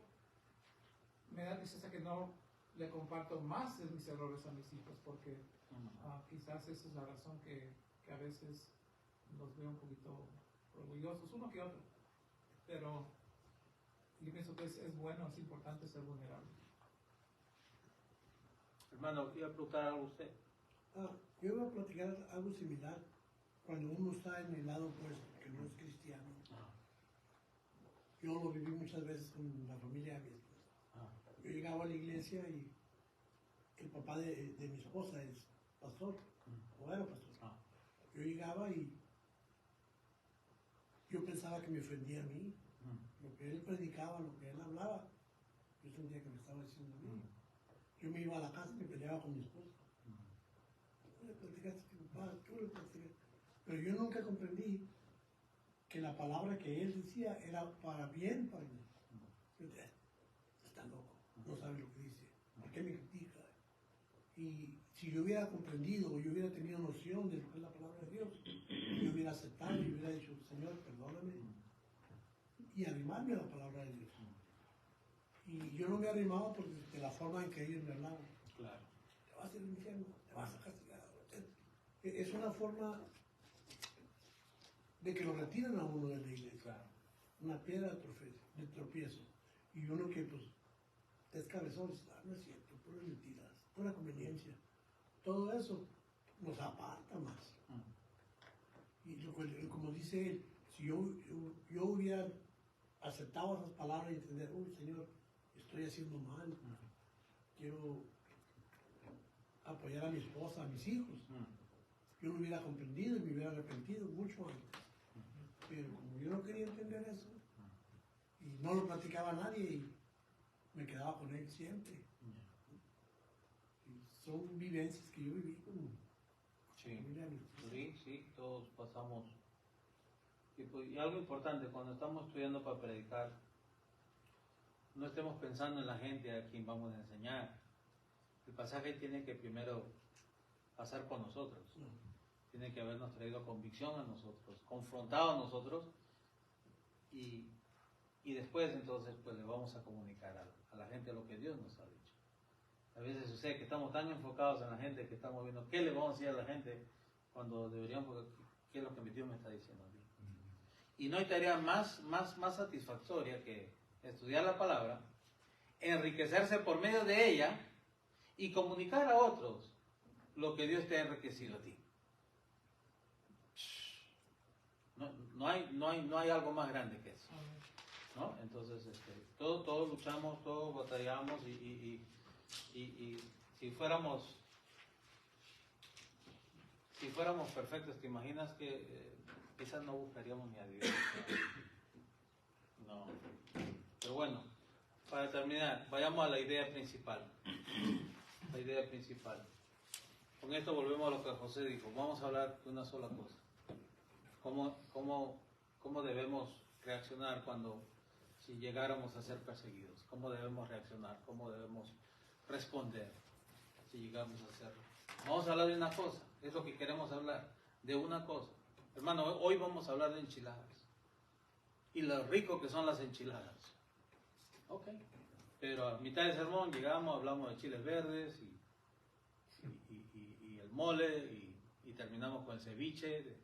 me da tristeza que no le comparto más de mis errores a mis hijos, porque quizás esa es la razón que a veces los veo un poquito orgullosos, uno que otro, pero yo pienso que es bueno, es importante ser vulnerable. Hermano, ¿quiere preguntar algo usted? Yo voy a platicar algo similar cuando uno está en el lado opuesto, que no es cristiano. Yo lo viví muchas veces con la familia de mi esposa. Yo llegaba a la iglesia y el papá de mi esposa es pastor, o era pastor. Yo llegaba y yo pensaba que me ofendía a mí. Lo que él predicaba, lo que él hablaba, yo sentía que me estaba diciendo a mí. Yo me iba a la casa y me peleaba con mi esposa. Tú le platicaste a mi papá, tú le platicaste. Pero yo nunca comprendí que la palabra que él decía era para bien para mí. Yo decía, está loco, no sabe lo que dice, ¿por qué me critica? Y si yo hubiera comprendido o yo hubiera tenido noción de lo que es la palabra de Dios, yo hubiera aceptado y hubiera dicho, Señor, perdóname, y arrimarme a la palabra de Dios. Y yo no me arrimaba porque de la forma en que ellos me hablaban. Claro. Te vas a ir al infierno, te vas a castigar. Es una forma de que lo retiran a uno de la iglesia. Claro. Una piedra de tropiezo. Y uno que pues es cabezón, no es cierto, puras mentiras, pura conveniencia. Todo eso nos aparta más. Y como dice él, si yo hubiera aceptado esas palabras y entender, uy, Señor, estoy haciendo mal, quiero apoyar a mi esposa, a mis hijos, yo lo hubiera comprendido y me hubiera arrepentido mucho antes. Pero como yo no quería entender eso, y no lo platicaba a nadie, y me quedaba con él siempre. son vivencias que yo viví con Sí, familia de mi esposa. sí, todos pasamos. Y algo importante, cuando estamos estudiando para predicar, no estemos pensando en la gente a quien vamos a enseñar. El pasaje tiene que primero pasar por nosotros. Tiene que habernos traído convicción a nosotros, confrontado a nosotros, y después entonces pues le vamos a comunicar a la gente lo que Dios nos ha dicho. A veces sucede que estamos tan enfocados en la gente que estamos viendo qué le vamos a decir a la gente cuando deberíamos, qué es lo que Dios me está diciendo a mí. Y no hay tarea más satisfactoria que estudiar la palabra, enriquecerse por medio de ella y comunicar a otros lo que Dios te ha enriquecido a ti. No hay algo más grande que eso, ¿no? Entonces, todos luchamos, todos batallamos y si fuéramos perfectos, ¿te imaginas que quizás no buscaríamos ni a Dios? No. Pero bueno, para terminar, vayamos a la idea principal. La idea principal. Con esto volvemos a lo que José dijo. Vamos a hablar de una sola cosa. ¿Cómo debemos reaccionar si llegáramos a ser perseguidos? ¿Cómo debemos reaccionar? ¿Cómo debemos responder si llegamos a hacerlo? Vamos a hablar de una cosa. Es lo que queremos hablar. De una cosa. Hermano, hoy vamos a hablar de enchiladas. Y lo rico que son las enchiladas. Ok. Pero a mitad del sermón llegamos, hablamos de chiles verdes y el mole y terminamos con el ceviche.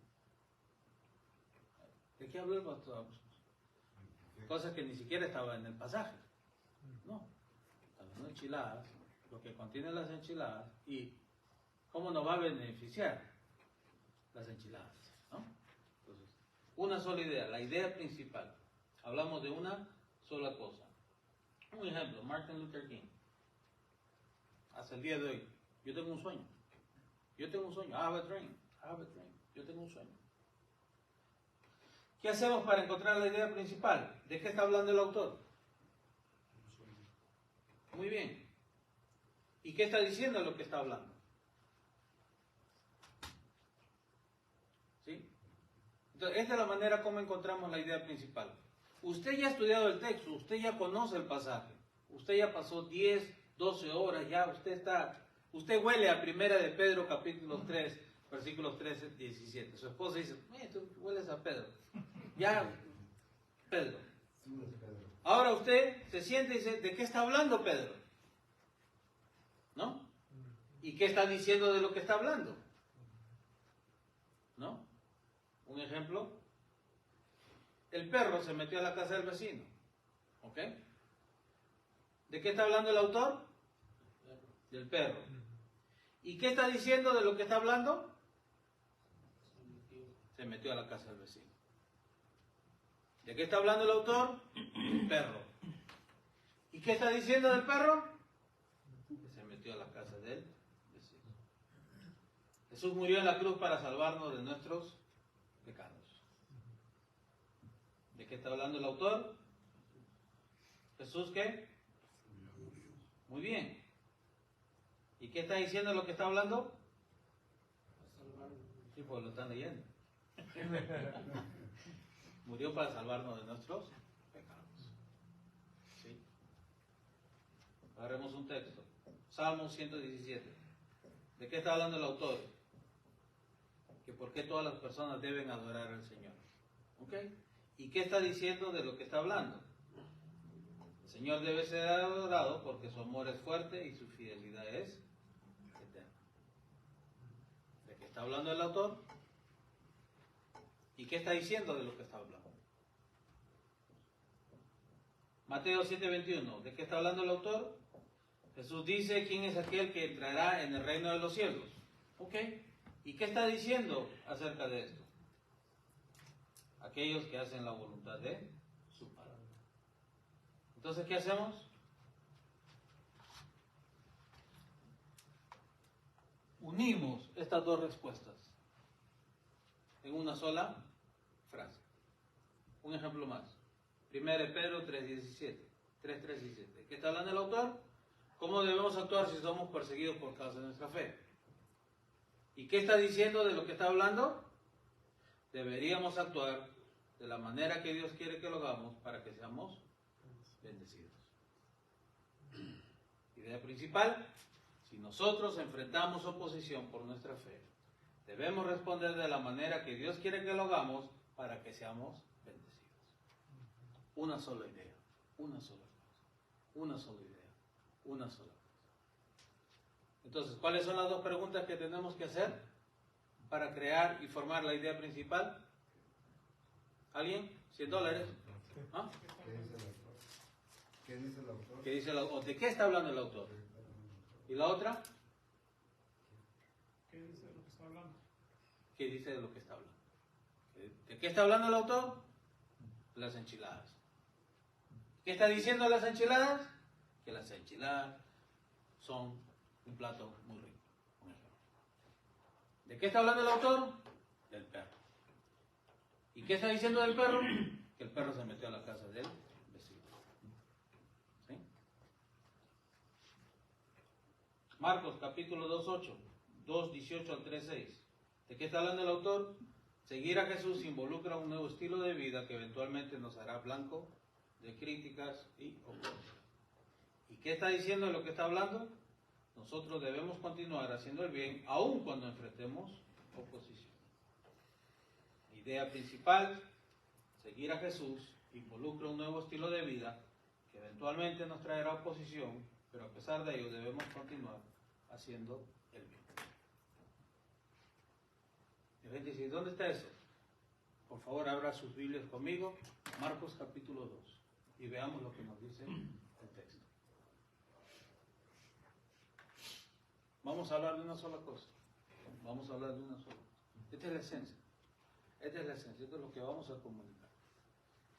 ¿De qué habló el pastor? Cosas que ni siquiera estaban en el pasaje. No. Hablando de enchiladas, lo que contienen las enchiladas y cómo nos va a beneficiar las enchiladas, ¿no? Entonces, una sola idea, la idea principal. Hablamos de una sola cosa. Un ejemplo, Martin Luther King. Hasta el día de hoy, yo tengo un sueño. I have a dream. Yo tengo un sueño. ¿Qué hacemos para encontrar la idea principal? ¿De qué está hablando el autor? Muy bien. ¿Y qué está diciendo lo que está hablando? ¿Sí? Entonces, esta es la manera como encontramos la idea principal. Usted ya ha estudiado el texto, usted ya conoce el pasaje, usted ya pasó 10, 12 horas, ya usted huele a Primera de Pedro capítulo 3, versículos 13, 17. Su esposa dice, tú hueles a Pedro. Ya, Pedro. Ahora usted se siente y dice, ¿de qué está hablando Pedro? ¿No? ¿Y qué está diciendo de lo que está hablando? ¿No? Un ejemplo. El perro se metió a la casa del vecino. ¿Ok? ¿De qué está hablando el autor? Del perro. ¿Y qué está diciendo de lo que está hablando? Se metió a la casa del vecino. ¿De qué está hablando el autor? El perro. ¿Y qué está diciendo del perro? Que se metió a la casa del vecino. Jesús murió en la cruz para salvarnos de nuestros pecados. ¿De qué está hablando el autor? ¿Jesús qué? Muy bien. ¿Y qué está diciendo lo que está hablando? Sí, pues lo están leyendo. Murió para salvarnos de nuestros pecados. ¿Sí? Agarremos un texto. Salmo 117. ¿De qué está hablando el autor? Que por qué todas las personas deben adorar al Señor. ¿Ok? ¿Y qué está diciendo de lo que está hablando? El Señor debe ser adorado porque su amor es fuerte y su fidelidad es eterna. ¿De qué está hablando el autor? ¿Y qué está diciendo de lo que está hablando? Mateo 7:21. ¿De qué está hablando el autor? Jesús dice, ¿quién es aquel que entrará en el reino de los cielos? ¿Ok? ¿Y qué está diciendo acerca de esto? Aquellos que hacen la voluntad de su Padre. Entonces, ¿qué hacemos? Unimos estas dos respuestas en una sola frase. Un ejemplo más. 1 Pedro 3:17. ¿Qué está hablando el autor? ¿Cómo debemos actuar si somos perseguidos por causa de nuestra fe? ¿Y qué está diciendo de lo que está hablando? Deberíamos actuar de la manera que Dios quiere que lo hagamos para que seamos bendecidos. Idea principal: si nosotros enfrentamos oposición por nuestra fe, debemos responder de la manera que Dios quiere que lo hagamos para que seamos bendecidos. Una sola idea, una sola cosa, una sola idea, una sola cosa. Entonces, ¿cuáles son las dos preguntas que tenemos que hacer para crear y formar la idea principal? ¿Alguien? $100. ¿Ah? ¿Qué dice el autor? ¿Qué dice el autor? ¿De qué está hablando el autor? ¿Y la otra? ¿Qué dice lo que está hablando? ¿Qué dice de lo que está hablando? ¿De qué está hablando el autor? Las enchiladas. ¿Qué está diciendo las enchiladas? Que las enchiladas son un plato muy rico. ¿De qué está hablando el autor? Del perro. ¿Y qué está diciendo del perro? Que el perro se metió a la casa del vecino. ¿Sí? Marcos capítulo 2:8, 2:18 al 3:6. ¿De qué está hablando el autor? Seguir a Jesús involucra un nuevo estilo de vida que eventualmente nos hará blanco de críticas y oposición. ¿Y qué está diciendo de lo que está hablando? Nosotros debemos continuar haciendo el bien aun cuando enfrentemos oposición. Idea principal: seguir a Jesús involucra un nuevo estilo de vida que eventualmente nos traerá oposición, pero a pesar de ello debemos continuar haciendo el bien. Y gente dice: ¿dónde está eso? Por favor, abra sus Biblias conmigo, Marcos capítulo 2, y veamos lo que nos dice el texto. Vamos a hablar de una sola cosa. Vamos a hablar de una sola cosa. Esta es la esencia. Esta es la esencia. Esto es lo que vamos a comunicar.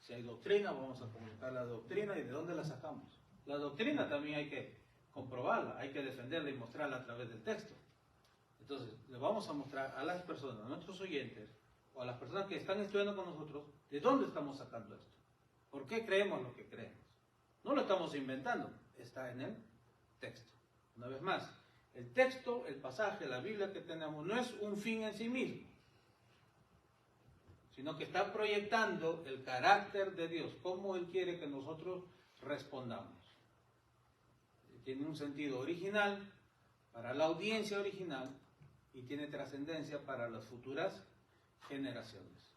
Si hay doctrina, vamos a comunicar la doctrina. ¿Y de dónde la sacamos? La doctrina también hay que comprobarla, hay que defenderla y mostrarla a través del texto. Entonces, le vamos a mostrar a las personas, a nuestros oyentes, o a las personas que están estudiando con nosotros, de dónde estamos sacando esto. ¿Por qué creemos lo que creemos? No lo estamos inventando, está en el texto. Una vez más, el texto, el pasaje, la Biblia que tenemos no es un fin en sí mismo, sino que está proyectando el carácter de Dios, cómo Él quiere que nosotros respondamos. Tiene un sentido original para la audiencia original y tiene trascendencia para las futuras generaciones,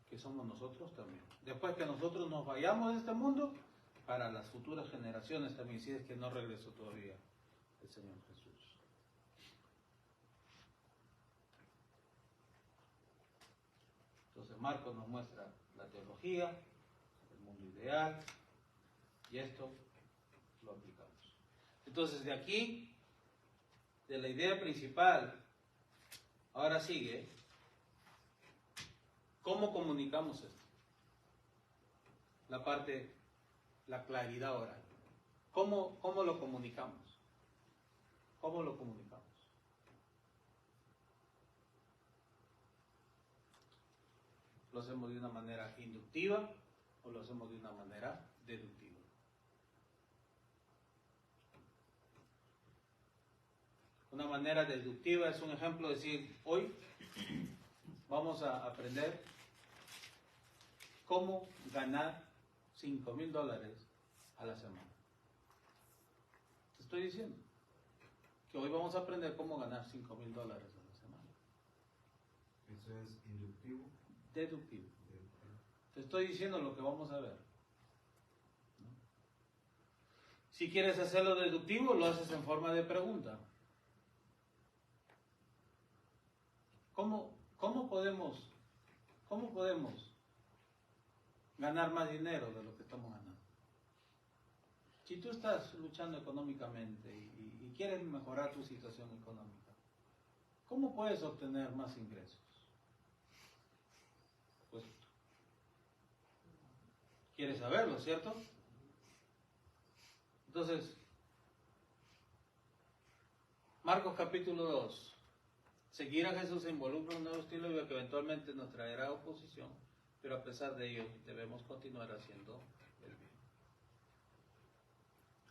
que somos nosotros también. Después que nosotros nos vayamos de este mundo, para las futuras generaciones también, si es que no regresó todavía el Señor Jesús. Entonces Marcos nos muestra la teología, el mundo ideal, y esto lo aplicamos. Entonces de aquí, de la idea principal, ahora sigue, ¿cómo comunicamos esto? La parte, la claridad oral. ¿Cómo lo comunicamos? ¿Cómo lo comunicamos? ¿Lo hacemos de una manera inductiva o lo hacemos de una manera deductiva? Una manera deductiva es un ejemplo de decir: hoy vamos a aprender cómo ganar $5,000 a la semana. Te estoy diciendo que hoy vamos a aprender cómo ganar $5,000 a la semana. Eso es inductivo. Deductivo. Te estoy diciendo lo que vamos a ver. ¿No? Si quieres hacerlo deductivo, lo haces en forma de pregunta. ¿Cómo podemos ganar más dinero de lo que estamos ganando? Si tú estás luchando económicamente y quieres mejorar tu situación económica, ¿cómo puedes obtener más ingresos? Pues, ¿quieres saberlo, cierto? Entonces, Marcos capítulo 2. Seguir a Jesús involucra un nuevo estilo de vida que eventualmente nos traerá oposición, pero a pesar de ello debemos continuar haciendo el bien.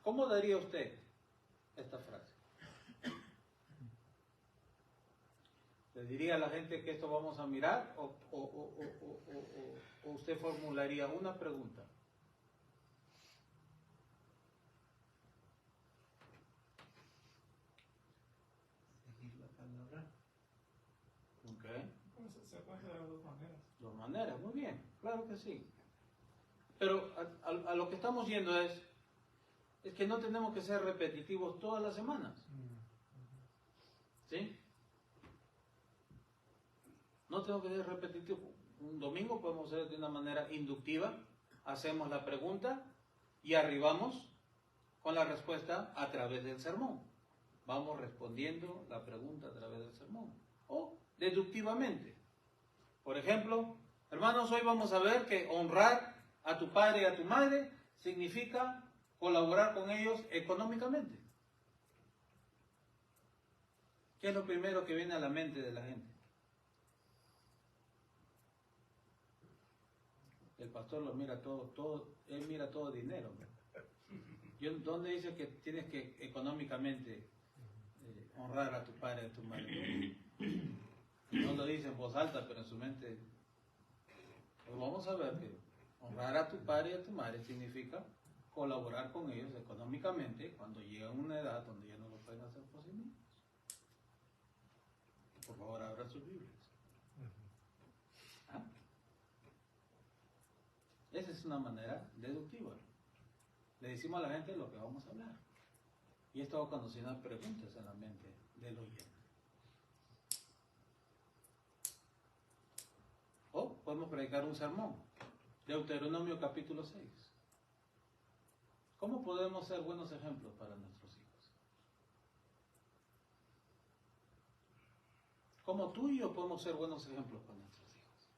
¿Cómo daría usted esta frase. ¿Le diría a la gente que esto vamos a mirar o usted formularía una pregunta? Seguir la palabra. Okay. Se puede hacer de dos maneras. Dos maneras, muy bien, claro que sí. Pero a lo que estamos yendo es que no tenemos que ser repetitivos todas las semanas. ¿Sí? No tengo que ser repetitivo. Un domingo podemos hacer de una manera inductiva, hacemos la pregunta y arribamos con la respuesta a través del sermón. Vamos respondiendo la pregunta a través del sermón. O deductivamente. Por ejemplo, hermanos, hoy vamos a ver que honrar a tu padre y a tu madre significa colaborar con ellos económicamente. ¿Qué es lo primero que viene a la mente de la gente? El pastor lo mira todo, él mira todo dinero. ¿Dónde dice que tienes que económicamente honrar a tu padre y a tu madre? No lo dice en voz alta, pero en su mente. Pues vamos a ver que honrar a tu padre y a tu madre significa colaborar con ellos económicamente cuando llegan a una edad donde ya no lo pueden hacer por sí mismos. Por favor, abra sus Biblias. ¿Ah? Esa es una manera deductiva. Le decimos a la gente lo que vamos a hablar. Y esto va a ocasionar preguntas en la mente del oyente. O podemos predicar un sermón. Deuteronomio capítulo 6. ¿Cómo podemos ser buenos ejemplos para nuestros hijos? ¿Cómo tú y yo podemos ser buenos ejemplos para nuestros hijos?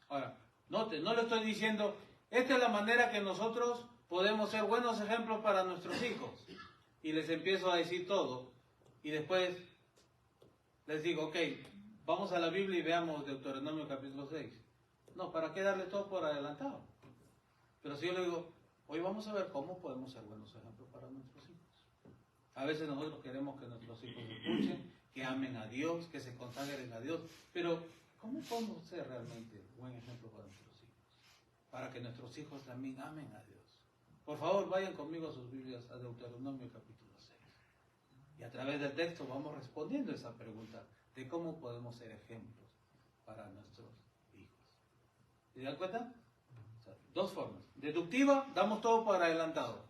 Ahora, note, no le estoy diciendo, esta es la manera que nosotros podemos ser buenos ejemplos para nuestros hijos. Y les empiezo a decir todo. Y después les digo, ok, vamos a la Biblia y veamos Deuteronomio capítulo 6. No, ¿para qué darle todo por adelantado? Pero si yo le digo, hoy vamos a ver cómo podemos ser buenos ejemplos para nuestros hijos. A veces nosotros queremos que nuestros hijos escuchen, que amen a Dios, que se consagren a Dios. Pero, ¿cómo podemos ser realmente buen ejemplo para nuestros hijos? Para que nuestros hijos también amen a Dios. Por favor, vayan conmigo a sus Biblias, a Deuteronomio capítulo 6. Y a través del texto vamos respondiendo esa pregunta de cómo podemos ser ejemplos para nuestros hijos. ¿Se dan cuenta? O sea, dos formas. Deductiva, damos todo por adelantado.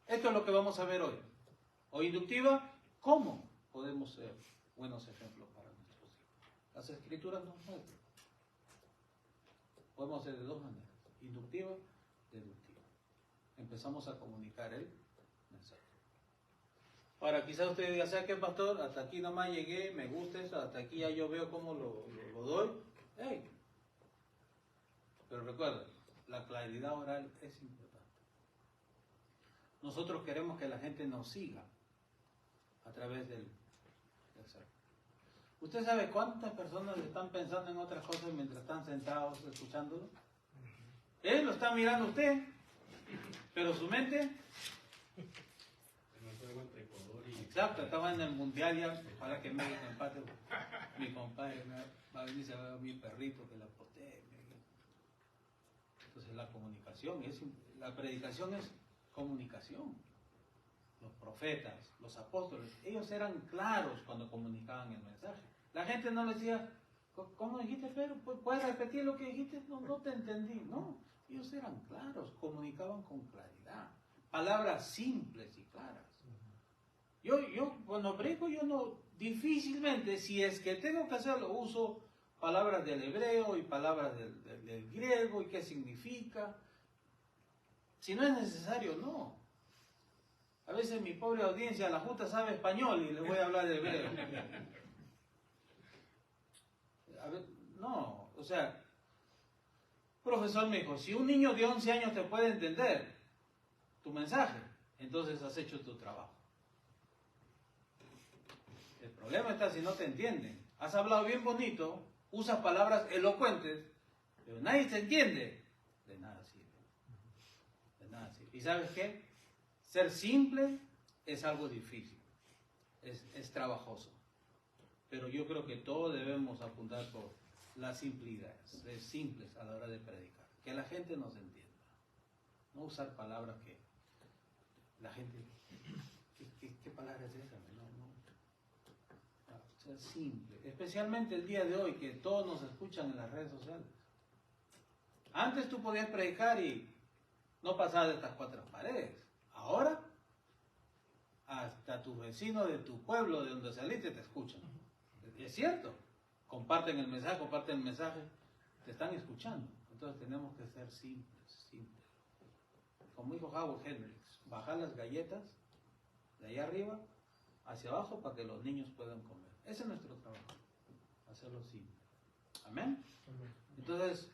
Esto es lo que vamos a ver hoy. O inductiva, ¿cómo podemos ser buenos ejemplos para nuestros hijos? Las Escrituras nos muestran. Podemos hacer de dos maneras. Inductiva, deductiva. Empezamos a comunicar el mensaje. Ahora, quizás usted diga, ¿sabe qué, pastor? Hasta aquí nomás llegué, me gusta eso, hasta aquí ya yo veo cómo lo doy. ¡Hey! Pero recuerda, la claridad oral es importante. Nosotros queremos que la gente nos siga a través del ser. ¿Usted sabe cuántas personas están pensando en otras cosas mientras están sentados escuchándolo? Él lo está mirando a usted, pero su mente... Exacto, estaba en el mundial ya, para que México empate. Mi compadre va a venir, se va a ver mi perrito que la posee. Entonces la comunicación, la predicación es comunicación. Los profetas, los apóstoles, ellos eran claros cuando comunicaban el mensaje. La gente no les decía, ¿cómo dijiste, Pedro? ¿Puedes repetir lo que dijiste? No te entendí. No, ellos eran claros, comunicaban con claridad. Palabras simples y claras. Yo cuando predico, yo no, difícilmente, si es que tengo que hacerlo, uso palabras del hebreo y palabras del griego y qué significa. Si no es necesario, no. A veces mi pobre audiencia, la justa sabe español y le voy a hablar de hebreo. A ver, no, o sea, profesor me dijo, si un niño de 11 años te puede entender tu mensaje, entonces has hecho tu trabajo. El problema está si no te entienden. Has hablado bien bonito, usas palabras elocuentes, pero nadie te entiende. De nada sirve. De nada sirve. ¿Y sabes qué? Ser simple es algo difícil, es trabajoso. Pero yo creo que todos debemos apuntar por la simplicidad, ser simples a la hora de predicar. Que la gente nos entienda. No usar palabras que la gente... ¿Qué palabra es esa? Ser simple. Especialmente el día de hoy, que todos nos escuchan en las redes sociales. Antes tú podías predicar y no pasabas de estas 4 paredes. Ahora, hasta tus vecinos de tu pueblo, de donde saliste, te escuchan. Es cierto. Comparten el mensaje, te están escuchando. Entonces tenemos que ser simples. Como dijo Howard Hendricks, bajar las galletas de allá arriba hacia abajo para que los niños puedan comer. Ese es nuestro trabajo, hacerlo simple. Amén. Entonces,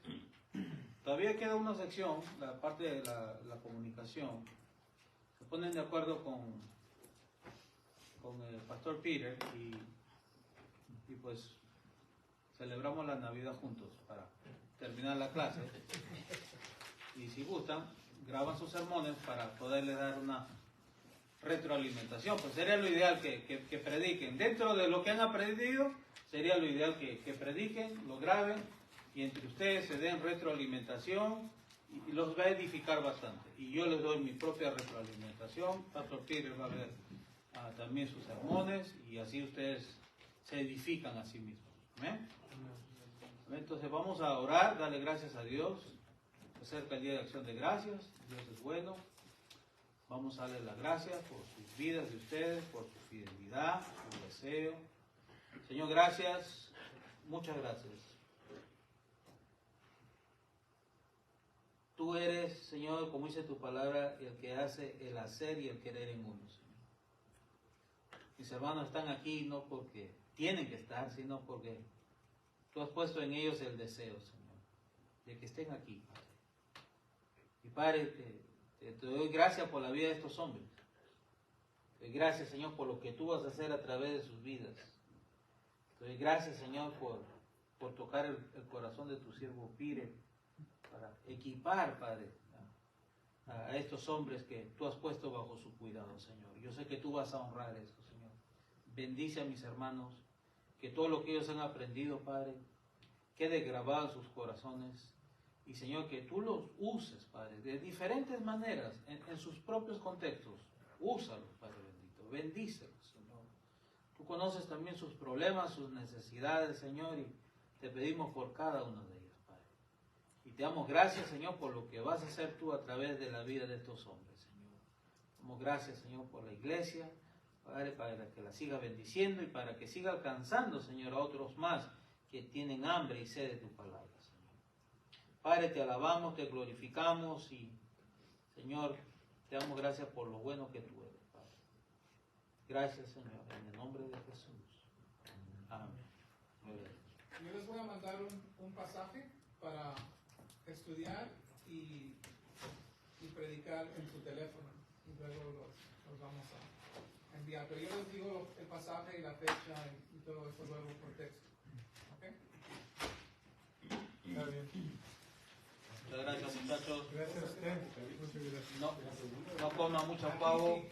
todavía queda una sección, la parte de la comunicación. Se ponen de acuerdo con el pastor Peter y pues celebramos la Navidad juntos para terminar la clase. Y si gustan, graban sus sermones para poderles dar una retroalimentación. Pues sería lo ideal que prediquen. Dentro de lo que han aprendido, sería lo ideal que prediquen, lo graben y entre ustedes se den retroalimentación y los va a edificar bastante. Y yo les doy mi propia retroalimentación. Pastor Peter va a ver también sus sermones y así ustedes se edifican a sí mismos. ¿Amén? Entonces vamos a orar, darle gracias a Dios. Se acerca el Día de Acción de Gracias. Dios es bueno. Vamos a darle las gracias por sus vidas de ustedes, por su fidelidad, su deseo. Señor, gracias. Muchas gracias. Tú eres, Señor, como dice tu palabra, el que hace el hacer y el querer en uno, Señor. Mis hermanos están aquí no porque tienen que estar, sino porque tú has puesto en ellos el deseo, Señor, de que estén aquí, Padre. Y Padre, te doy gracias por la vida de estos hombres. Te doy gracias, Señor, por lo que tú vas a hacer a través de sus vidas. Te doy gracias, Señor, por tocar el corazón de tu siervo Pire, para equipar, Padre, a estos hombres que tú has puesto bajo su cuidado, Señor. Yo sé que tú vas a honrar esto, Señor. Bendice a mis hermanos, que todo lo que ellos han aprendido, Padre, quede grabado en sus corazones. Y, Señor, que tú los uses, Padre, de diferentes maneras, en sus propios contextos. Úsalos, Padre bendito. Bendícelos, Señor. Tú conoces también sus problemas, sus necesidades, Señor, y te pedimos por cada uno de ellos, Padre. Y te damos gracias, Señor, por lo que vas a hacer tú a través de la vida de estos hombres, Señor. Damos gracias, Señor, por la iglesia, Padre, para que la siga bendiciendo y para que siga alcanzando, Señor, a otros más que tienen hambre y sed de tu palabra, Señor. Padre, te alabamos, te glorificamos y, Señor, te damos gracias por lo bueno que tú eres, Padre. Gracias, Señor, en el nombre de Jesús. Amén. Yo les voy a mandar un pasaje para estudiar y predicar en su teléfono y luego los vamos a enviar. Pero yo les digo el pasaje y la fecha y todo eso luego por texto. ¿Ok? Está bien. Muchas gracias, muchachos. Gracias a usted. Muchas gracias. No coma mucho pavo.